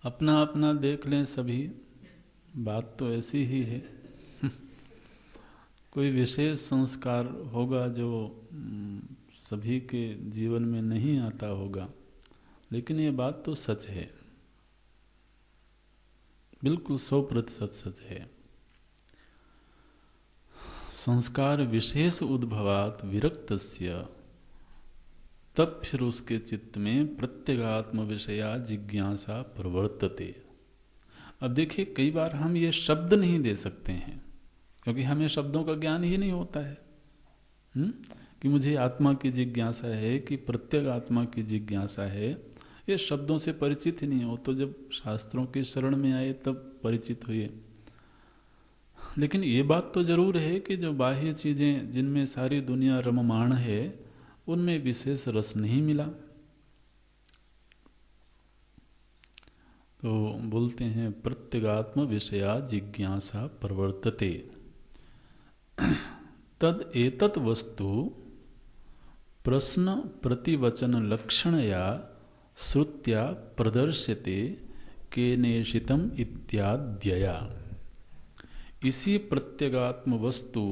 अपना अपना देख लें सभी, बात तो ऐसी ही है। कोई विशेष संस्कार होगा जो सभी के जीवन में नहीं आता होगा, लेकिन ये बात तो सच है, बिल्कुल 100% सच है। संस्कार विशेष उद्भवात् विरक्तस्य, तब फिर उसके चित्त में प्रत्यगात्म विषया जिज्ञासा प्रवर्तते। अब देखिए, कई बार हम ये शब्द नहीं दे सकते हैं क्योंकि हमें शब्दों का ज्ञान ही नहीं होता है। कि मुझे आत्मा की जिज्ञासा है कि प्रत्येक आत्मा की जिज्ञासा है, ये शब्दों से परिचित ही नहीं हो। तो जब शास्त्रों के शरण में आए तब परिचित हुए। लेकिन ये बात तो जरूर है कि जो बाह्य चीजें जिनमें सारी दुनिया रममाण है, उनमें विशेष रस नहीं मिला। तो बोलते हैं प्रत्यगात्म विषया जिज्ञासा प्रवर्तते, तद एतत् वस्तु प्रश्न प्रतिवचन लक्षणया श्रुत्या प्रदर्श्यते केनेशितम इत्याद्यया। इसी प्रत्यगात्म वस्तु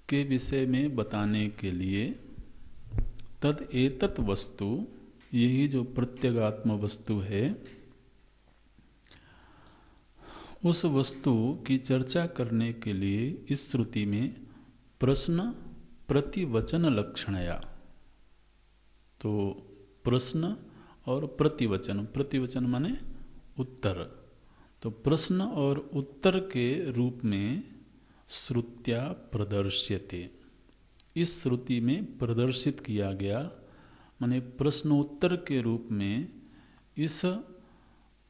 के विषय में बताने के लिए तद एतत् वस्तु, यही जो प्रत्यगात्म वस्तु है, उस वस्तु की चर्चा करने के लिए इस श्रुति में प्रश्न प्रतिवचन लक्षणया, तो प्रश्न और प्रतिवचन। प्रतिवचन माने उत्तर। तो प्रश्न और उत्तर के रूप में श्रुत्या प्रदर्श्यते, इस श्रुति में प्रदर्शित किया गया, माने प्रश्नोत्तर के रूप में इस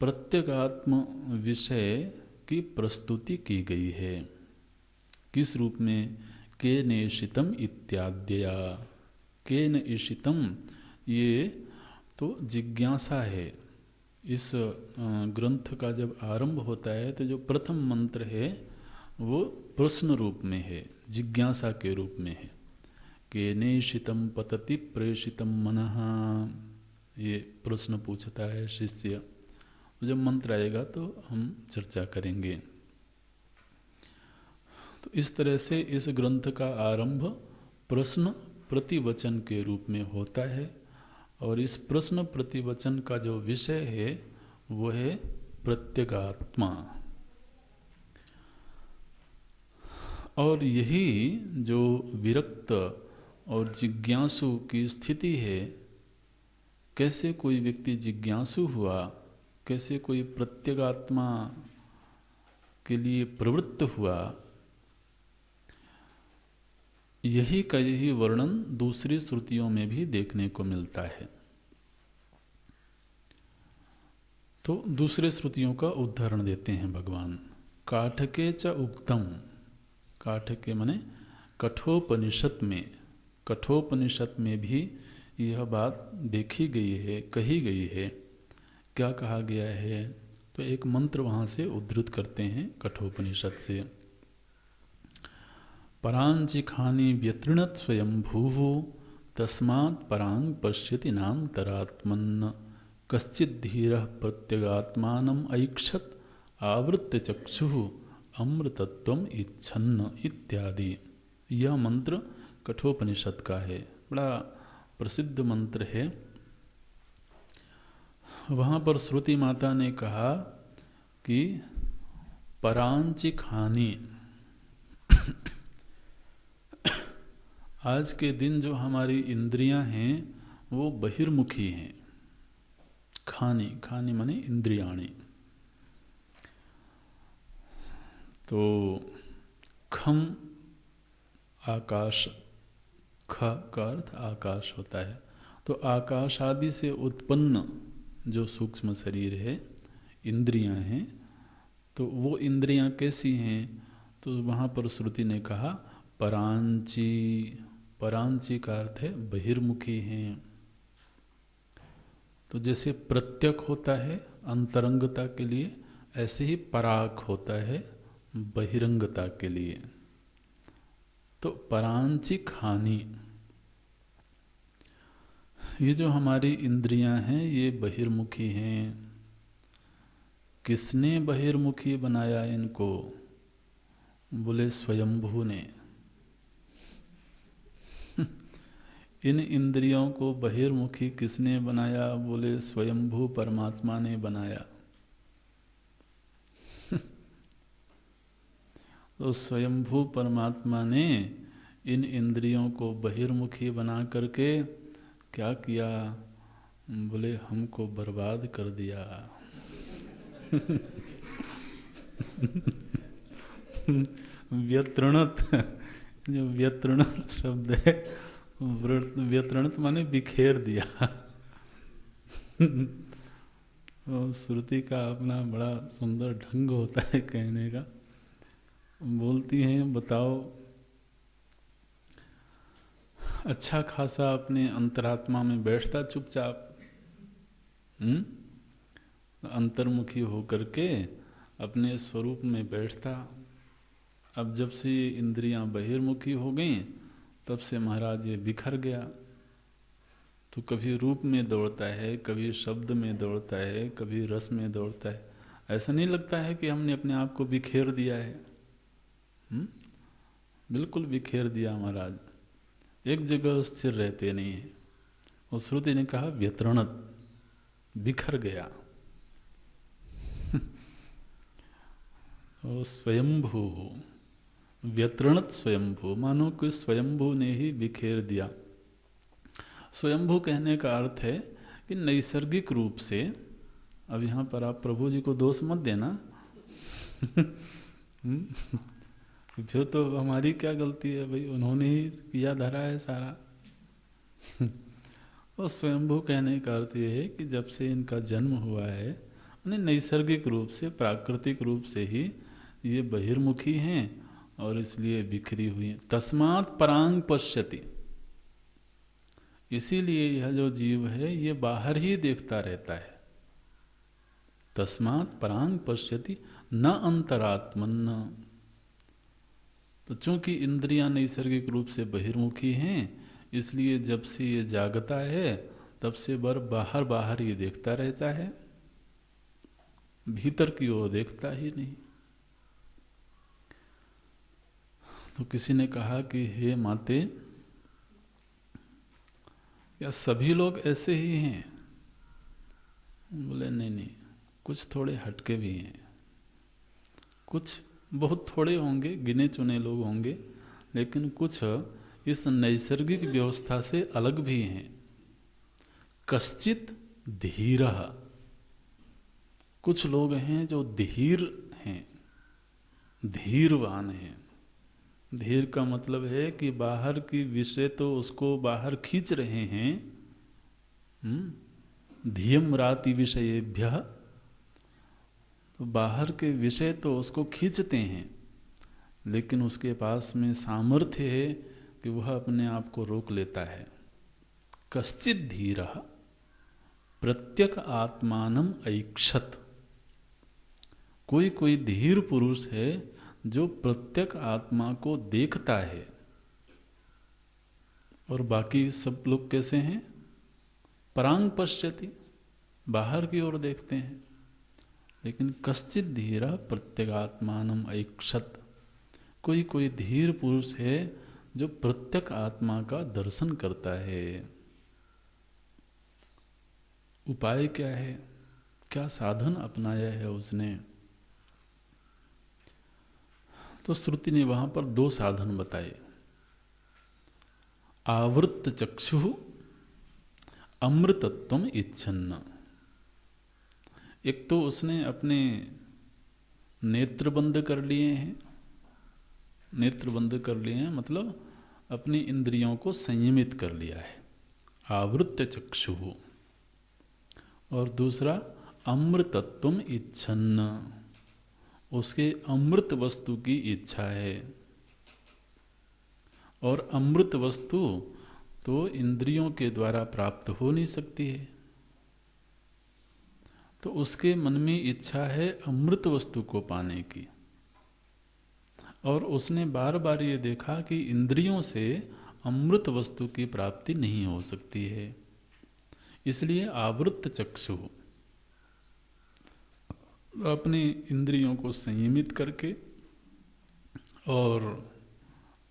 प्रत्यगात्म विषय की प्रस्तुति की गई है। किस रूप में? केन ईशितम इत्याद्या। केन ईशितम, ये तो जिज्ञासा है। इस ग्रंथ का जब आरंभ होता है तो जो प्रथम मंत्र है वो प्रश्न रूप में है, जिज्ञासा के रूप में है। केनेशितम पतति प्रेषितम मनः, ये प्रश्न पूछता है शिष्य। तो जब मंत्र आएगा तो हम चर्चा करेंगे। तो इस तरह से इस ग्रंथ का आरंभ प्रश्न प्रतिवचन के रूप में होता है, और इस प्रश्न प्रतिवचन का जो विषय है वो है प्रत्यगात्मा। और यही जो विरक्त और जिज्ञासु की स्थिति है, कैसे कोई व्यक्ति जिज्ञासु हुआ, कैसे कोई प्रत्यगात्मा के लिए प्रवृत्त हुआ, यही का यही वर्णन दूसरी श्रुतियों में भी देखने को मिलता है। तो दूसरे श्रुतियों का उदाहरण देते हैं भगवान। काठके च उक्तम, काठके माने कठोपनिषद में, कठोपनिषद में भी यह बात देखी गई है, कही गई है। क्या कहा गया है? तो एक मंत्र वहाँ से उद्धृत करते हैं कठोपनिषद से। परांचिखानि व्यतृणत् स्वयंभूः तस्मात् परांग पश्यति नान्तरात्मन् कश्चित् धीरः प्रत्यगात्मानम् ऐक्षत आवृत्य चक्षुः अमृतत्वम् इच्छन्न इत्यादि। यह मंत्र कठोपनिषद का है, बड़ा प्रसिद्ध मंत्र है। वहाँ पर श्रुति माता ने कहा कि परांचिखानि, आज के दिन जो हमारी इंद्रियां हैं वो बहिर्मुखी हैं। खानी, खानी माने इंद्रियाणी। तो खम आकाश, ख का अर्थ आकाश होता है। तो आकाश आदि से उत्पन्न जो सूक्ष्म शरीर है, इंद्रियां हैं, तो वो इंद्रियां कैसी हैं? तो वहाँ पर श्रुति ने कहा परांची। परांची का अर्थ है बहिर्मुखी हैं। तो जैसे प्रत्यक होता है अंतरंगता के लिए, ऐसे ही पराग होता है बहिरंगता के लिए। तो परांची खानी, ये जो हमारी इंद्रियां हैं ये बहिर्मुखी हैं। किसने बहिर्मुखी बनाया इनको? बोले स्वयंभू ने। इन इंद्रियों को बहिर्मुखी किसने बनाया? बोले स्वयंभू परमात्मा ने बनाया। तो स्वयंभू परमात्मा ने इन इंद्रियों को बहिर्मुखी बना करके क्या किया? बोले हमको बर्बाद कर दिया। व्यतृणत, जो व्यतृणत शब्द है, व्यतृणत माने बिखेर दिया। श्रुति का अपना बड़ा सुंदर ढंग होता है कहने का। बोलती हैं बताओ, अच्छा खासा अपने अंतरात्मा में बैठता चुपचाप, अंतर्मुखी होकर के अपने स्वरूप में बैठता। अब जब से ये इंद्रियां बहिर्मुखी हो गईं, तब से महाराज ये बिखर गया। तो कभी रूप में दौड़ता है, कभी शब्द में दौड़ता है, कभी रस में दौड़ता है। ऐसा नहीं लगता है कि हमने अपने आप को बिखेर दिया है। बिल्कुल बिखेर दिया महाराज, एक जगह स्थिर रहते नहीं है। और श्रुति ने कहा व्यतृणत, बिखर गया। और स्वयंभू, व्यतृणत स्वयंभू, मानो कि स्वयंभू ने ही बिखेर दिया। स्वयंभू कहने का अर्थ है कि नैसर्गिक रूप से, अब यहाँ पर आप प्रभु जी को दोष मत देना फिर तो हमारी क्या गलती है भाई, उन्होंने ही किया धरा है सारा और स्वयंभू कहने का अर्थ ये है कि जब से इनका जन्म हुआ है उन्हें नैसर्गिक रूप से, प्राकृतिक रूप से ही ये बहिर्मुखी हैं और इसलिए बिखरी हुई हैं। तस्मात् परांग पश्यति, इसीलिए यह जो जीव है ये बाहर ही देखता रहता है। तस्मात् परांग पश्यति न अंतरात्मन, तो चूंकि इंद्रियां नैसर्गिक रूप से बहिर्मुखी हैं इसलिए जब से ये जागता है तब से बाहर बाहर ये देखता रहता है, भीतर की ओर देखता ही नहीं। तो किसी ने कहा कि हे माते, या सभी लोग ऐसे ही हैं? बोले नहीं नहीं, कुछ थोड़े हटके भी हैं, कुछ बहुत थोड़े होंगे, गिने चुने लोग होंगे, लेकिन कुछ इस नैसर्गिक व्यवस्था से अलग भी हैं। कश्चित धीरः, कुछ लोग हैं जो धीर हैं, धीरवान हैं। धीर का मतलब है कि बाहर की विषय तो उसको बाहर खींच रहे हैं, धियम राति विषयेभ्यः, तो बाहर के विषय तो उसको खींचते हैं, लेकिन उसके पास में सामर्थ्य है कि वह अपने आप को रोक लेता है। कश्चित धीरः प्रत्यक आत्मानम ऐक्षत, कोई कोई धीर पुरुष है जो प्रत्यक आत्मा को देखता है। और बाकी सब लोग कैसे हैं? परांग पश्यति, बाहर की ओर देखते हैं। लेकिन कश्चित धीरः प्रत्यगात्मानम ऐक्षत, कोई कोई धीर पुरुष है जो प्रत्यक आत्मा का दर्शन करता है। उपाय क्या है, क्या साधन अपनाया है उसने? तो श्रुति ने वहां पर दो साधन बताए। आवृत्त चक्षु अमृतत्वम इच्छन्न, एक तो उसने अपने नेत्र बंद कर लिए हैं, नेत्र बंद कर लिए हैं मतलब अपनी इंद्रियों को संयमित कर लिया है, आवृत्त चक्षु। और दूसरा अमृतत्वम इच्छन्न, उसके अमृत वस्तु की इच्छा है। और अमृत वस्तु तो इंद्रियों के द्वारा प्राप्त हो नहीं सकती है, तो उसके मन में इच्छा है अमृत वस्तु को पाने की। और उसने बार बार ये देखा कि इंद्रियों से अमृत वस्तु की प्राप्ति नहीं हो सकती है, इसलिए आवृत्त चक्षु, अपनी इंद्रियों को संयमित करके और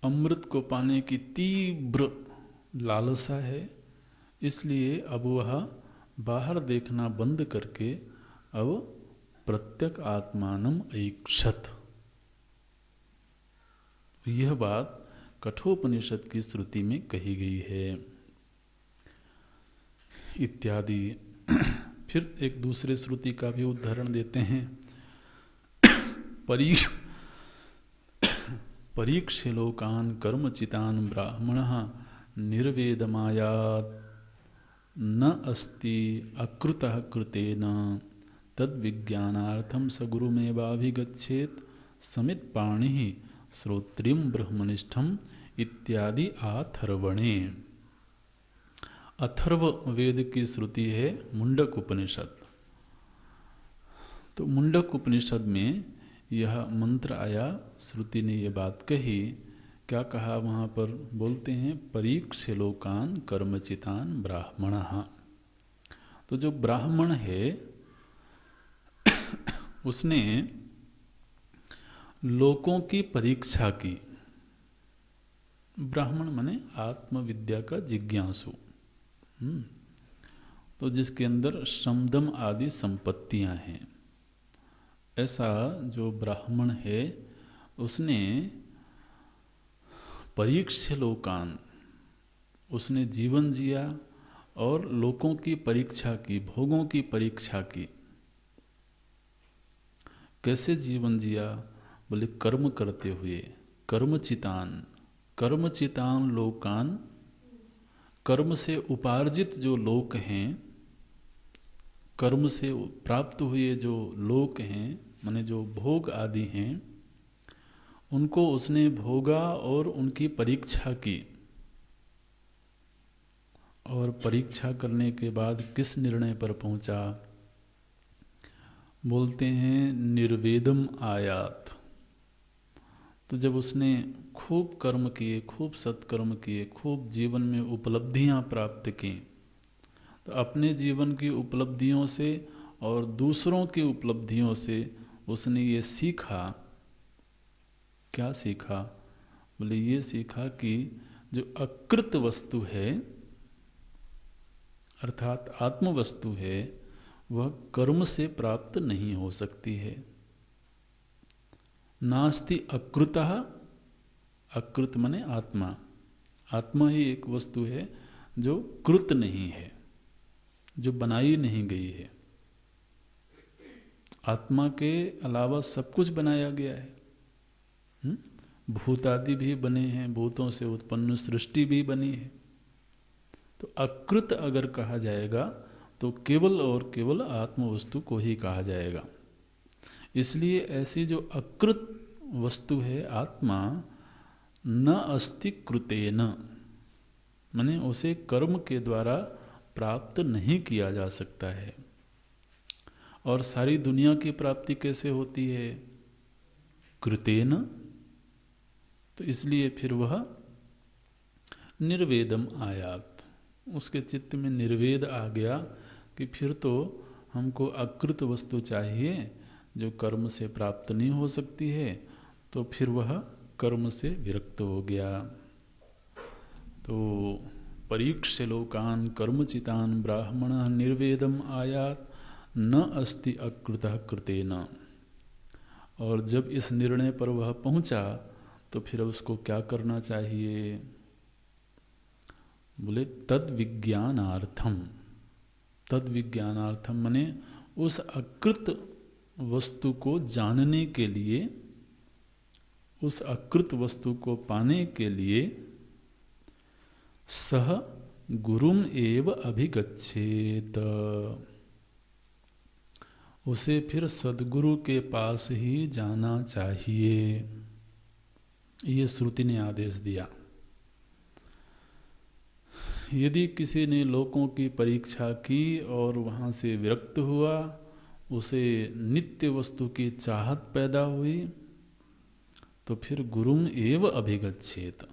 अमृत को पाने की तीव्र लालसा है, इसलिए अब वह बाहर देखना बंद करके अब प्रत्यक आत्मानम ऐक्षत। यह बात कठोपनिषद की श्रुति में कही गई है इत्यादि। फिर एक दूसरे श्रुति का भी उदाहरण देते हैं। परीक्ष्य लोकान कर्मचितान ब्राह्मणः निर्वेदमायात् न अस्ति अकृतः कृतेन तद्विज्ञानार्थं स गुरुमेवाभिगच्छेत् समित पाणिः श्रोत्रियं ब्रह्मनिष्ठम् इत्यादि आथर्वणे। अथर्व वेद की श्रुति है मुंडक उपनिषद। तो मुंडक उपनिषद में यह मंत्र आया, श्रुति ने यह बात कही। क्या कहा वहाँ पर? बोलते हैं परीक्ष्य लोकान कर्मचितान ब्राह्मणः। तो जो ब्राह्मण है उसने लोकों की परीक्षा की। ब्राह्मण माने आत्मविद्या का जिज्ञासु, तो जिसके अंदर शमदम आदि संपत्तियां हैं, ऐसा जो ब्राह्मण है उसने परीक्ष्य लोकान, उसने जीवन जिया और लोकों की परीक्षा की, भोगों की परीक्षा की। कैसे जीवन जिया? बोले कर्म करते हुए। कर्मचितान, कर्मचितान लोकान, कर्म से उपार्जित जो लोक हैं, कर्म से प्राप्त हुए जो लोक हैं, माने जो भोग आदि हैं, उनको उसने भोगा और उनकी परीक्षा की। और परीक्षा करने के बाद किस निर्णय पर पहुंचा? बोलते हैं निर्वेदम आयात। तो जब उसने खूब कर्म किए, खूब सत्कर्म किए, खूब जीवन में उपलब्धियां प्राप्त की, तो अपने जीवन की उपलब्धियों से और दूसरों की उपलब्धियों से उसने ये सीखा। क्या सीखा? बोले ये सीखा कि जो अकृत वस्तु है, अर्थात आत्म वस्तु है, वह कर्म से प्राप्त नहीं हो सकती है। नास्ति अकृतः, अकृत माने आत्मा। आत्मा ही एक वस्तु है जो कृत नहीं है, जो बनाई नहीं गई है। आत्मा के अलावा सब कुछ बनाया गया है। भूत आदि भी बने हैं, भूतों से उत्पन्न सृष्टि भी बनी है। तो अकृत अगर कहा जाएगा तो केवल और केवल आत्म वस्तु को ही कहा जाएगा। इसलिए ऐसी जो अकृत वस्तु है आत्मा, न अस्ति कृतेन, माने उसे कर्म के द्वारा प्राप्त नहीं किया जा सकता है। और सारी दुनिया की प्राप्ति कैसे होती है? कृतेन। तो इसलिए फिर वह निर्वेदम आयात, उसके चित्त में निर्वेद आ गया कि फिर तो हमको अकृत वस्तु चाहिए जो कर्म से प्राप्त नहीं हो सकती है। तो फिर वह कर्म से विरक्त हो गया। तो परीक्ष्य लोकान कर्मचितान ब्राह्मण निर्वेदम आयात न अस्ति अकृतः कृतेन। और जब इस निर्णय पर वह पहुंचा तो फिर उसको क्या करना चाहिए? बोले तद विज्ञानार्थम। तद विज्ञानार्थम माने उस अकृत वस्तु को जानने के लिए, उस अकृत वस्तु को पाने के लिए सह गुरुम एव अभिगच्छेत, उसे फिर सद्गुरु के पास ही जाना चाहिए। ये श्रुति ने आदेश दिया। यदि किसी ने लोकों की परीक्षा की और वहाँ से विरक्त हुआ, उसे नित्य वस्तु की चाहत पैदा हुई, तो फिर गुरुम एव अभिगच्छेत,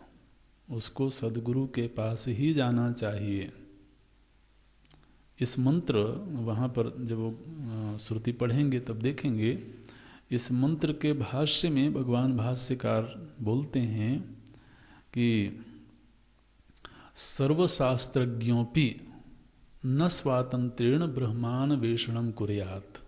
उसको सद्गुरु के पास ही जाना चाहिए। इस मंत्र वहाँ पर जब वो श्रुति पढ़ेंगे तब देखेंगे, इस मंत्र के भाष्य में भगवान भाष्यकार बोलते हैं कि सर्वशास्त्रज्ञोपि न स्वातंत्रेण ब्रह्मान्वेषणम कुर्यात्।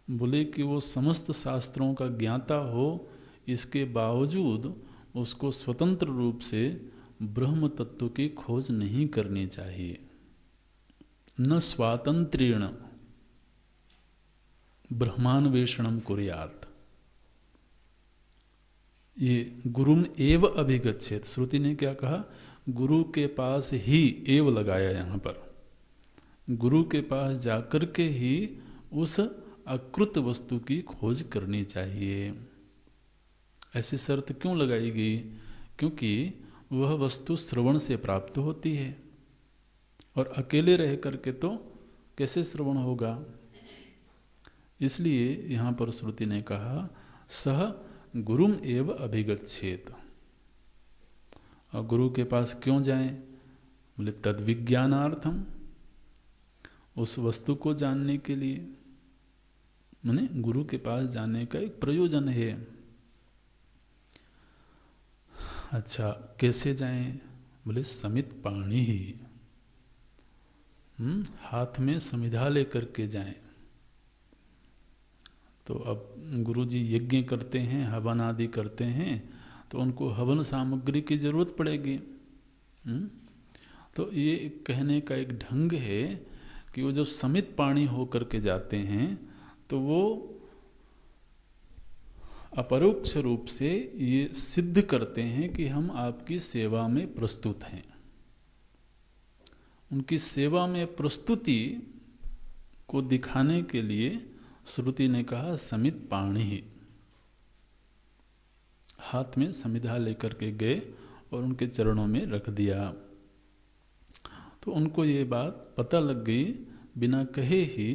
बोले कि वो समस्त शास्त्रों का ज्ञाता हो, इसके बावजूद उसको स्वतंत्र रूप से ब्रह्म तत्व की खोज नहीं करनी चाहिए। न स्वातंत्रेण ब्रह्मान्वेषणम कुर्यात्। ये गुरुम एव अभिगच्छेत, श्रुति ने क्या कहा? गुरु के पास ही एव लगाया यहाँ पर। गुरु के पास जाकर के ही उस अकृत वस्तु की खोज करनी चाहिए। ऐसी शर्त क्यों लगाई गई? क्योंकि वह वस्तु श्रवण से प्राप्त होती है और अकेले रह करके तो कैसे श्रवण होगा। इसलिए यहाँ पर श्रुति ने कहा सह गुरुम एव अभिगच्छेत। और गुरु के पास क्यों जाएं? बोले तद विज्ञानार्थम, उस वस्तु को जानने के लिए। माने गुरु के पास जाने का एक प्रयोजन है। अच्छा, कैसे जाएं? बोले समित पाणी ही, हाथ में समिधा लेकर के जाएं। तो अब गुरुजी यज्ञ करते हैं, हवन आदि करते हैं, तो उनको हवन सामग्री की जरूरत पड़ेगी। तो ये कहने का एक ढंग है कि वो जब समित पाणी होकर के जाते हैं तो वो अपरोक्ष रूप से ये सिद्ध करते हैं कि हम आपकी सेवा में प्रस्तुत हैं। उनकी सेवा में प्रस्तुति को दिखाने के लिए श्रुति ने कहा समित पाणी, हाथ में समिधा लेकर के गए और उनके चरणों में रख दिया। तो उनको ये बात पता लग गई बिना कहे ही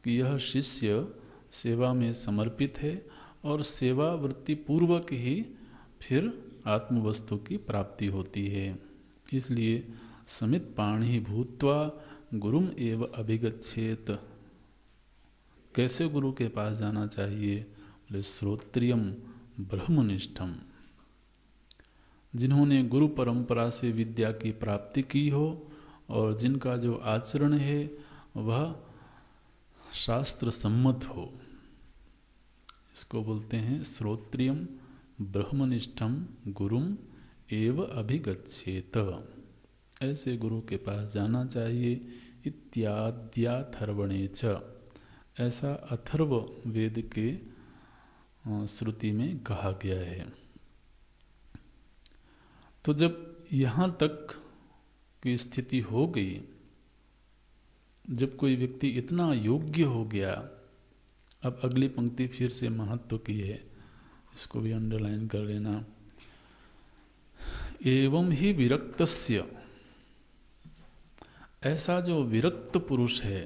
कि यह शिष्य सेवा में समर्पित है और सेवा वृत्ति पूर्वक ही फिर आत्मवस्तु की प्राप्ति होती है। इसलिए समित पाणी भूत्वा गुरुम एव अभिगच्छेत। कैसे गुरु के पास जाना चाहिए? बोले श्रोत्रियम ब्रह्मनिष्ठम, जिन्होंने गुरु परंपरा से विद्या की प्राप्ति की हो और जिनका जो आचरण है वह शास्त्र सम्मत हो, इसको बोलते हैं श्रोत्रियम ब्रह्मनिष्ठम गुरुम एव अभिगच्छेत। ऐसे गुरु के पास जाना चाहिए। इत्याद्याथर्वणे च, ऐसा अथर्व वेद के श्रुति में कहा गया है। तो जब यहाँ तक की स्थिति हो गई, जब कोई व्यक्ति इतना योग्य हो गया, अब अगली पंक्ति फिर से महत्व की है, इसको भी अंडरलाइन कर लेना। एवं ही विरक्तस्य, ऐसा जो विरक्त पुरुष है,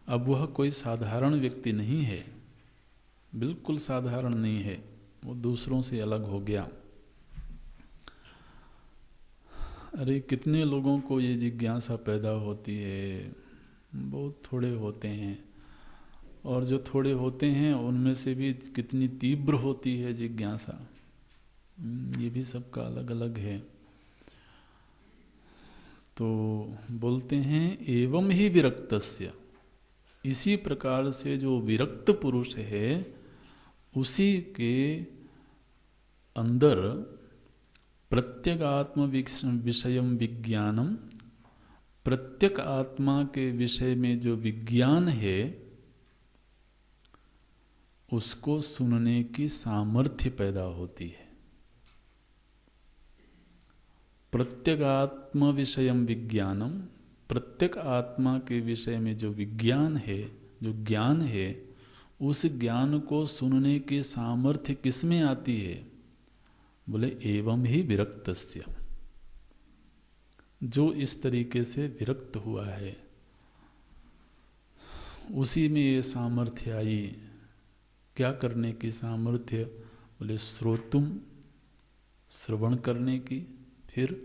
अब वह कोई साधारण व्यक्ति नहीं है, बिल्कुल साधारण नहीं है, वो दूसरों से अलग हो गया। अरे कितने लोगों को ये जिज्ञासा पैदा होती है, बहुत थोड़े होते हैं, और जो थोड़े होते हैं उनमें से भी कितनी तीव्र होती है जिज्ञासा, ये भी सबका अलग अलग है। तो बोलते हैं एवं ही विरक्तस्य, इसी प्रकार से जो विरक्त पुरुष है उसी के अंदर प्रत्येक आत्म विषयम विज्ञानम, प्रत्येक आत्मा के विषय में जो विज्ञान है उसको सुनने की सामर्थ्य पैदा होती है। प्रत्येक आत्म विषयम विज्ञानम, प्रत्येक आत्मा के विषय में जो विज्ञान है, जो ज्ञान है, उस ज्ञान को सुनने की सामर्थ्य किसमें आती है? बोले एवं ही विरक्तस्य, जो इस तरीके से विरक्त हुआ है उसी में ये सामर्थ्य आई। क्या करने की सामर्थ्य? बोले श्रोतुम, श्रवण करने की, फिर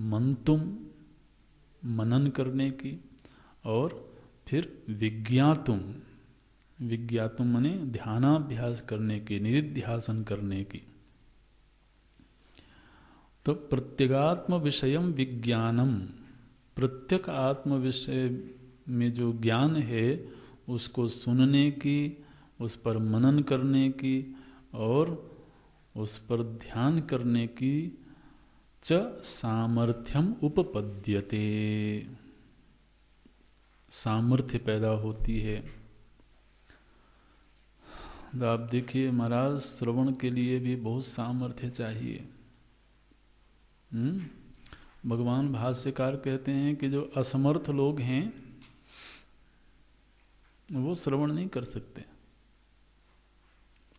मंतुम, मनन करने की, और फिर विज्ञातुम, विज्ञातुम माने ध्यानाभ्यास करने की, निधिध्यासन करने की। तो प्रत्यगात्म विषयम विज्ञानम, प्रत्येक आत्म विषय में जो ज्ञान है उसको सुनने की, उस पर मनन करने की और उस पर ध्यान करने की च सामर्थ्यम उपपद्यते, सामर्थ्य पैदा होती है। तो आप देखिए महाराज, श्रवण के लिए भी बहुत सामर्थ्य चाहिए। भगवान भाष्यकार कहते हैं कि जो असमर्थ लोग हैं वो श्रवण नहीं कर सकते।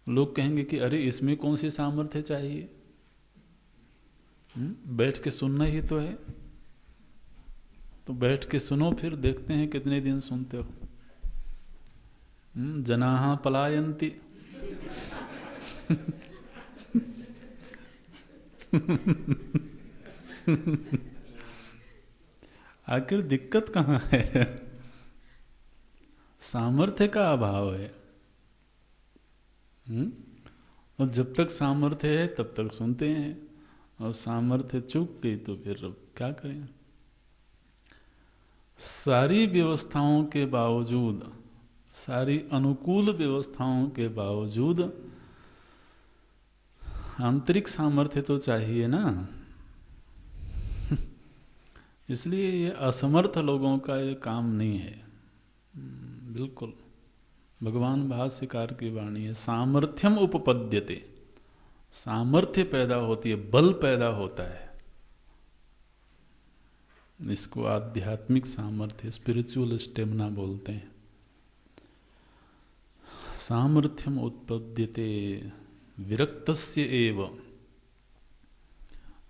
लोग कहेंगे कि अरे इसमें कौन सी सामर्थ्य चाहिए, बैठ के सुनना ही तो है। तो बैठ के सुनो, फिर देखते हैं कितने दिन सुनते हो। जनाः पलायन्ति आखिर दिक्कत कहाँ है? सामर्थ्य का अभाव है। और जब तक सामर्थ्य है तब तक सुनते हैं, और सामर्थ्य चूक गई तो फिर क्या करें? सारी व्यवस्थाओं के बावजूद, सारी अनुकूल व्यवस्थाओं के बावजूद आंतरिक सामर्थ्य तो चाहिए ना। इसलिए ये असमर्थ लोगों का ये काम नहीं है। बिल्कुल भगवान भाष्यकार की वाणी है, सामर्थ्यम उपपद्यते, सामर्थ्य पैदा होती है, बल पैदा होता है। इसको आध्यात्मिक सामर्थ्य, स्पिरिचुअल स्टेमिना बोलते हैं। सामर्थ्यम उत्पद्यते विरक्तस्य एव।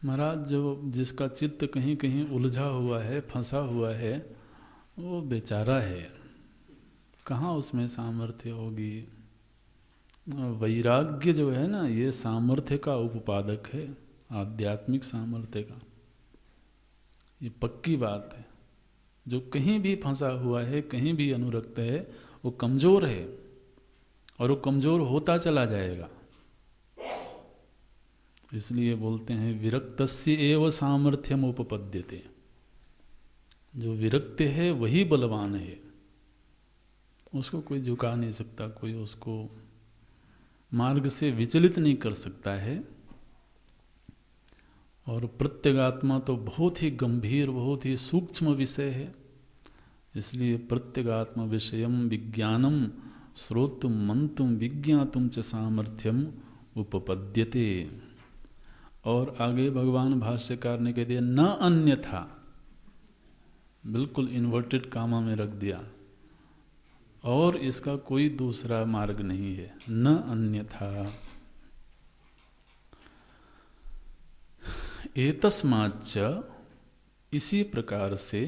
महाराज जो जिसका चित्त कहीं कहीं उलझा हुआ है, फंसा हुआ है, वो बेचारा है, कहाँ उसमें सामर्थ्य होगी। वैराग्य जो है ना, ये सामर्थ्य का उपपादक है, आध्यात्मिक सामर्थ्य का। ये पक्की बात है। जो कहीं भी फंसा हुआ है, कहीं भी अनुरक्त है, वो कमजोर है और वो कमजोर होता चला जाएगा। इसलिए बोलते हैं विरक्तस्य एव सामर्थ्यम उपपद्यते। जो विरक्त है वही बलवान है, उसको कोई झुका नहीं सकता, कोई उसको मार्ग से विचलित नहीं कर सकता है। और प्रत्यगात्मा तो बहुत ही गंभीर, बहुत ही सूक्ष्म विषय है। इसलिए प्रत्यगात्म विषयम विज्ञानम श्रोतुम मंतुम विज्ञातुम च सामर्थ्यम उपपद्यते। और आगे भगवान भाष्यकार ने कह दिया न अन्यथा, बिल्कुल इन्वर्टेड कामा में रख दिया, और इसका कोई दूसरा मार्ग नहीं है, न अन्यथा। एतस्माच्च, इसी प्रकार से,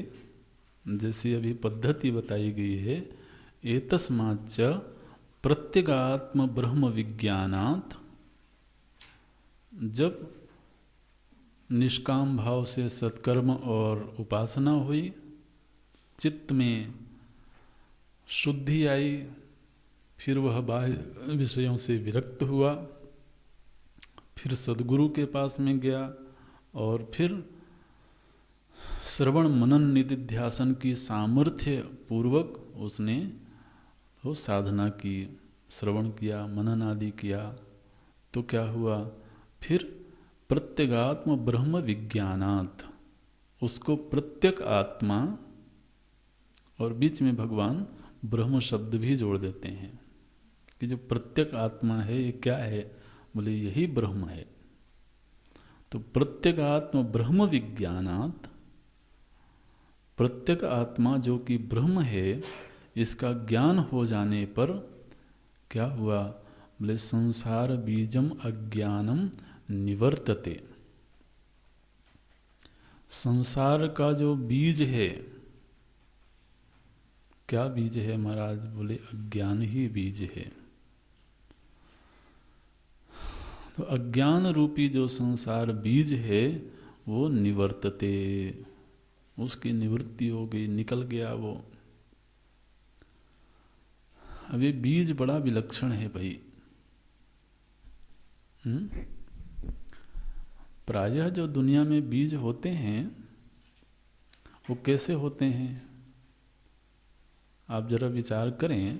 जैसी अभी पद्धति बताई गई है, एतस्माच्च प्रत्यगात्म ब्रह्म विज्ञानात्, जब निष्काम भाव से सत्कर्म और उपासना हुई, चित्त में शुद्धि आई, फिर वह बाह्य विषयों से विरक्त हुआ, फिर सद्गुरु के पास में गया, और फिर श्रवण मनन निधिध्यासन की सामर्थ्य पूर्वक उसने वो साधना की, श्रवण किया, मनन आदि किया। तो क्या हुआ, फिर प्रत्यगात्म ब्रह्म विज्ञानात्, उसको प्रत्यक आत्मा, और बीच में भगवान ब्रह्म शब्द भी जोड़ देते हैं कि जो प्रत्यक आत्मा है ये क्या है, बोले यही ब्रह्म है। तो प्रत्यगात्म ब्रह्म विज्ञानात्, प्रत्यक आत्मा जो कि ब्रह्म है, इसका ज्ञान हो जाने पर क्या हुआ, बोले संसार बीजम अज्ञानम निवर्तते। संसार का जो बीज है, क्या बीज है महाराज, बोले अज्ञान ही बीज है। तो अज्ञान रूपी जो संसार बीज है वो निवर्तते, उसकी निवृत्ति हो गई, निकल गया वो। अब ये बीज बड़ा विलक्षण है भाई। प्रायः जो दुनिया में बीज होते हैं वो कैसे होते हैं, आप जरा विचार करें।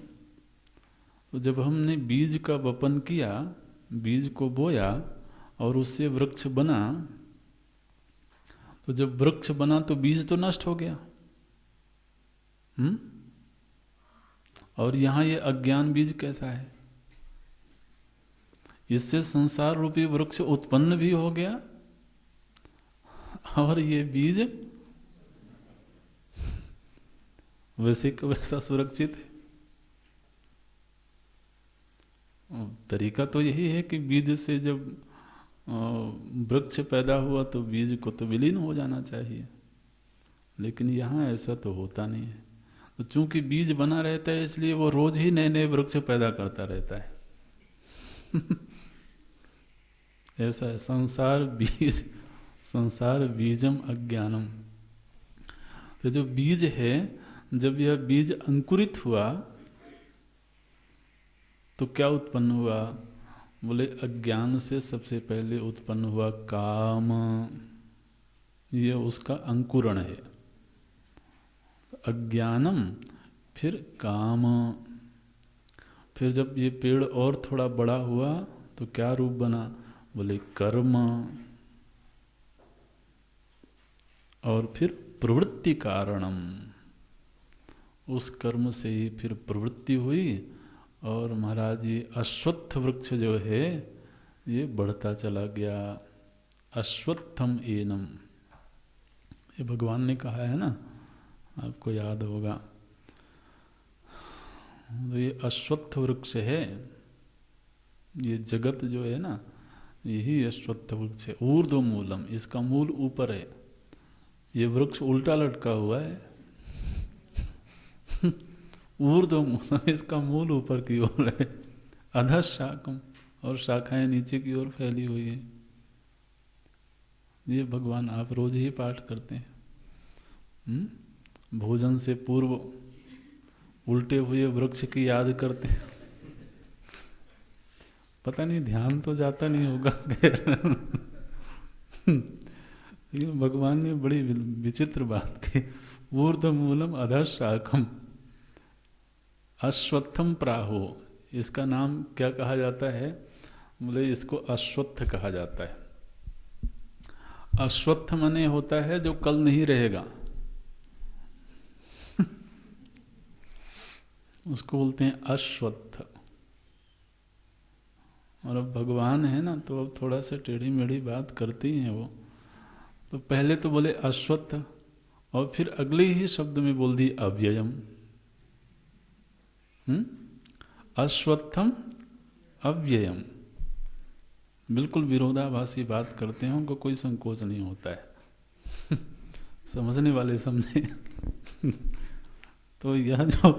तो जब हमने बीज का वपन किया, बीज को बोया और उससे वृक्ष बना, तो जब वृक्ष बना तो बीज तो नष्ट हो गया। और यहाँ ये अज्ञान बीज कैसा है, इससे संसार रूपी वृक्ष उत्पन्न भी हो गया और ये बीज वैसे का वैसा सुरक्षित है। तरीका तो यही है कि बीज से जब वृक्ष पैदा हुआ तो बीज को तो विलीन हो जाना चाहिए, लेकिन यहाँ ऐसा तो होता नहीं है। तो चूंकि बीज बना रहता है इसलिए वो रोज ही नए नए वृक्ष पैदा करता रहता है। ऐसा है संसार बीज, संसार बीजम अज्ञानम। तो जो बीज है, जब यह बीज अंकुरित हुआ तो क्या उत्पन्न हुआ, बोले अज्ञान से सबसे पहले उत्पन्न हुआ काम, ये उसका अंकुरण है। अज्ञानम, फिर काम, फिर जब ये पेड़ और थोड़ा बड़ा हुआ तो क्या रूप बना, बोले कर्म, और फिर प्रवृत्ति कारणम, उस कर्म से ही फिर प्रवृत्ति हुई और महाराज ये अश्वत्थ वृक्ष जो है ये बढ़ता चला गया। अश्वत्थम एनम, ये भगवान ने कहा है ना, आपको याद होगा। तो ये अश्वत्थ वृक्ष है, ये जगत जो है ना यही अश्वत्थ वृक्ष है। ऊर्ध्व मूलम, इसका मूल ऊपर है, ये वृक्ष उल्टा लटका हुआ है। ऊर्ध्व मूलम, इसका मूल ऊपर की ओर है। अधः शाखम, और शाखाएं नीचे की ओर फैली हुई है। ये भगवान आप रोज ही पाठ करते हैं। भोजन से पूर्व उल्टे हुए वृक्ष की याद करते हैं। पता नहीं ध्यान तो जाता नहीं होगा। लेकिन भगवान ने बड़ी विचित्र बात की। ऊर्ध्व मूलम अधः शाखम अश्वत्थम प्राहो, इसका नाम क्या कहा जाता है? बोले इसको अश्वत्थ कहा जाता है। अश्वत्थ माने होता है जो कल नहीं रहेगा, उसको बोलते हैं अश्वत्थ। और अब भगवान है ना तो अब थोड़ा सा टेढ़ी मेढ़ी बात करते ही हैं वो। तो पहले तो बोले अश्वत्थ और फिर अगले ही शब्द में बोल दी अव्ययम। अश्वत्थम अव्ययम, बिल्कुल विरोधाभासी बात करते हैं, उनको कोई संकोच नहीं होता है। समझने वाले समझे। तो यह जो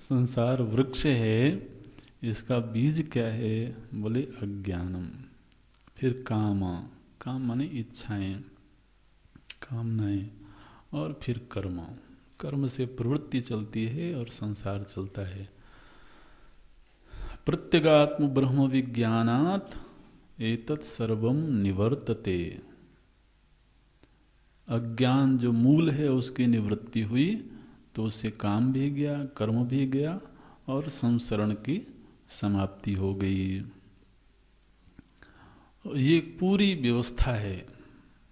संसार वृक्ष है इसका बीज क्या है? बोले अज्ञानम। फिर काम, काम माने इच्छाएं, कामनाएं, और फिर कर्म, कर्म से प्रवृत्ति चलती है और संसार चलता है। प्रत्यगात्म ब्रह्म विज्ञानात् एतत् सर्वम निवर्तते। अज्ञान जो मूल है उसकी निवृत्ति हुई तो उससे काम भी गया, कर्म भी गया और संसरण की समाप्ति हो गई। ये पूरी व्यवस्था है।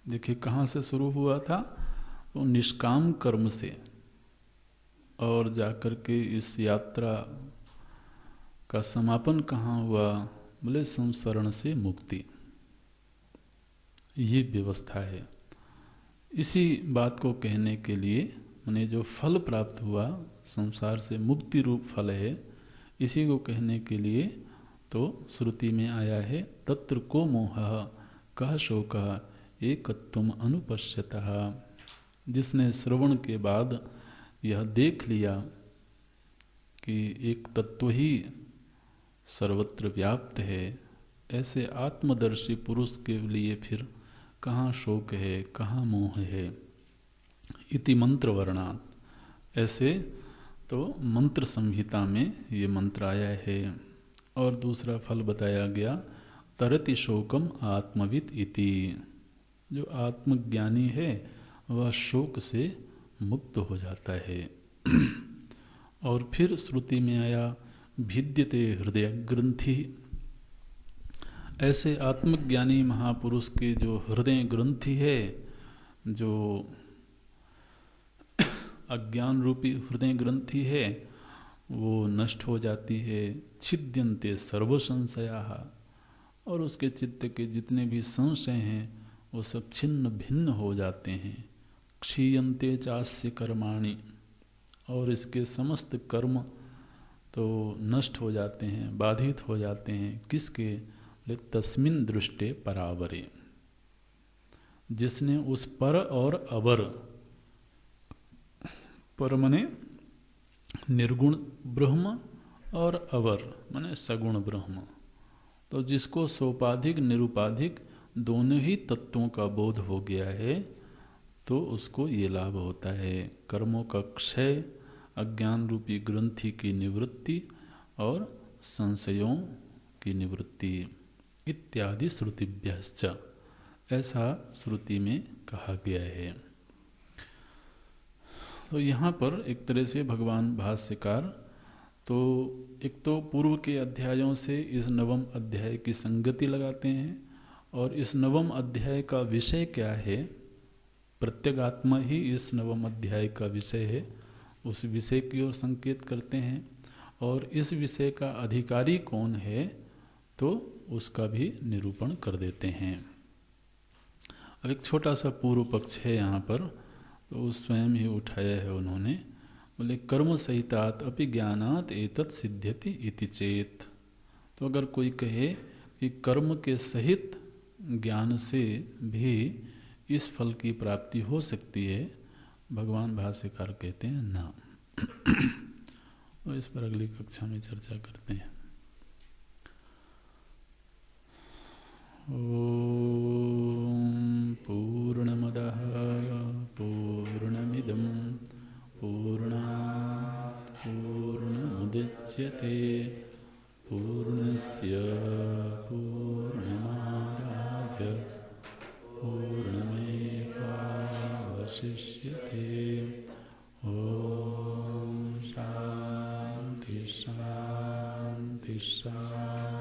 देखिए कहाँ से शुरू हुआ था? तो निष्काम कर्म से, और जाकर के इस यात्रा का समापन कहाँ हुआ? बोले संसरण से मुक्ति। ये व्यवस्था है। इसी बात को कहने के लिए मैंने जो फल प्राप्त हुआ संसार से मुक्ति रूप फल है, इसी को कहने के लिए तो श्रुति में आया है तत्र को मोहः कः शोकः एकत्वम अनुपश्यतः। जिसने श्रवण के बाद यह देख लिया कि एक तत्व ही सर्वत्र व्याप्त है, ऐसे आत्मदर्शी पुरुष के लिए फिर कहाँ शोक है, कहाँ मोह है। इति मंत्र वर्णात्, ऐसे तो मंत्र संहिता में ये मंत्र आया है। और दूसरा फल बताया गया तरति शोकम आत्मवित् इति। जो आत्मज्ञानी है वह शोक से मुक्त हो जाता है। और फिर श्रुति में आया भिद्यते हृदय ग्रंथि। ऐसे आत्मज्ञानी महापुरुष के जो हृदय ग्रंथि है, जो अज्ञान रूपी हृदय ग्रंथि है, वो नष्ट हो जाती है। छिद्यन्ते सर्व संशयाः, और उसके चित्त के जितने भी संशय हैं वो सब छिन्न भिन्न हो जाते हैं। क्षीयन्ते चास्य कर्माणि, और इसके समस्त कर्म तो नष्ट हो जाते हैं, बाधित हो जाते हैं। किसके? ले तस्मिन् दृष्टे परावरे, जिसने उस पर और अवर, पर मने निर्गुण ब्रह्म और अवर मने सगुण ब्रह्म, तो जिसको सोपाधिक निरुपाधिक दोनों ही तत्वों का बोध हो गया है तो उसको ये लाभ होता है। कर्मों का क्षय, अज्ञान रूपी ग्रंथि की निवृत्ति और संशयों की निवृत्ति इत्यादि श्रुतिभ्यश्च, ऐसा श्रुति में कहा गया है। तो यहाँ पर एक तरह से भगवान भाष्यकार तो एक तो पूर्व के अध्यायों से इस नवम अध्याय की संगति लगाते हैं, और इस नवम अध्याय का विषय क्या है प्रत्यगात्मा ही इस नवम अध्याय का विषय है, उस विषय की ओर संकेत करते हैं। और इस विषय का अधिकारी कौन है तो उसका भी निरूपण कर देते हैं। अब एक छोटा सा पूर्व पक्ष है यहाँ पर, तो स्वयं ही उठाया है उन्होंने। बोले कर्म सहितात अपि ज्ञानात एतत् सिद्ध्यति इति चेत। तो अगर कोई कहे कि कर्म के सहित ज्ञान से भी इस फल की प्राप्ति हो सकती है, भगवान भाष्यकार कहते हैं ना। और इस पर अगली कक्षा में चर्चा करते हैं। ओम पूर्णमदः पूर्णमिदं पूर्णात् पूर्णमुदच्यते पूर्णस्य पूर्णमादाय पूर्णमेवावशिष्यते। ओम शांति शांति शांति।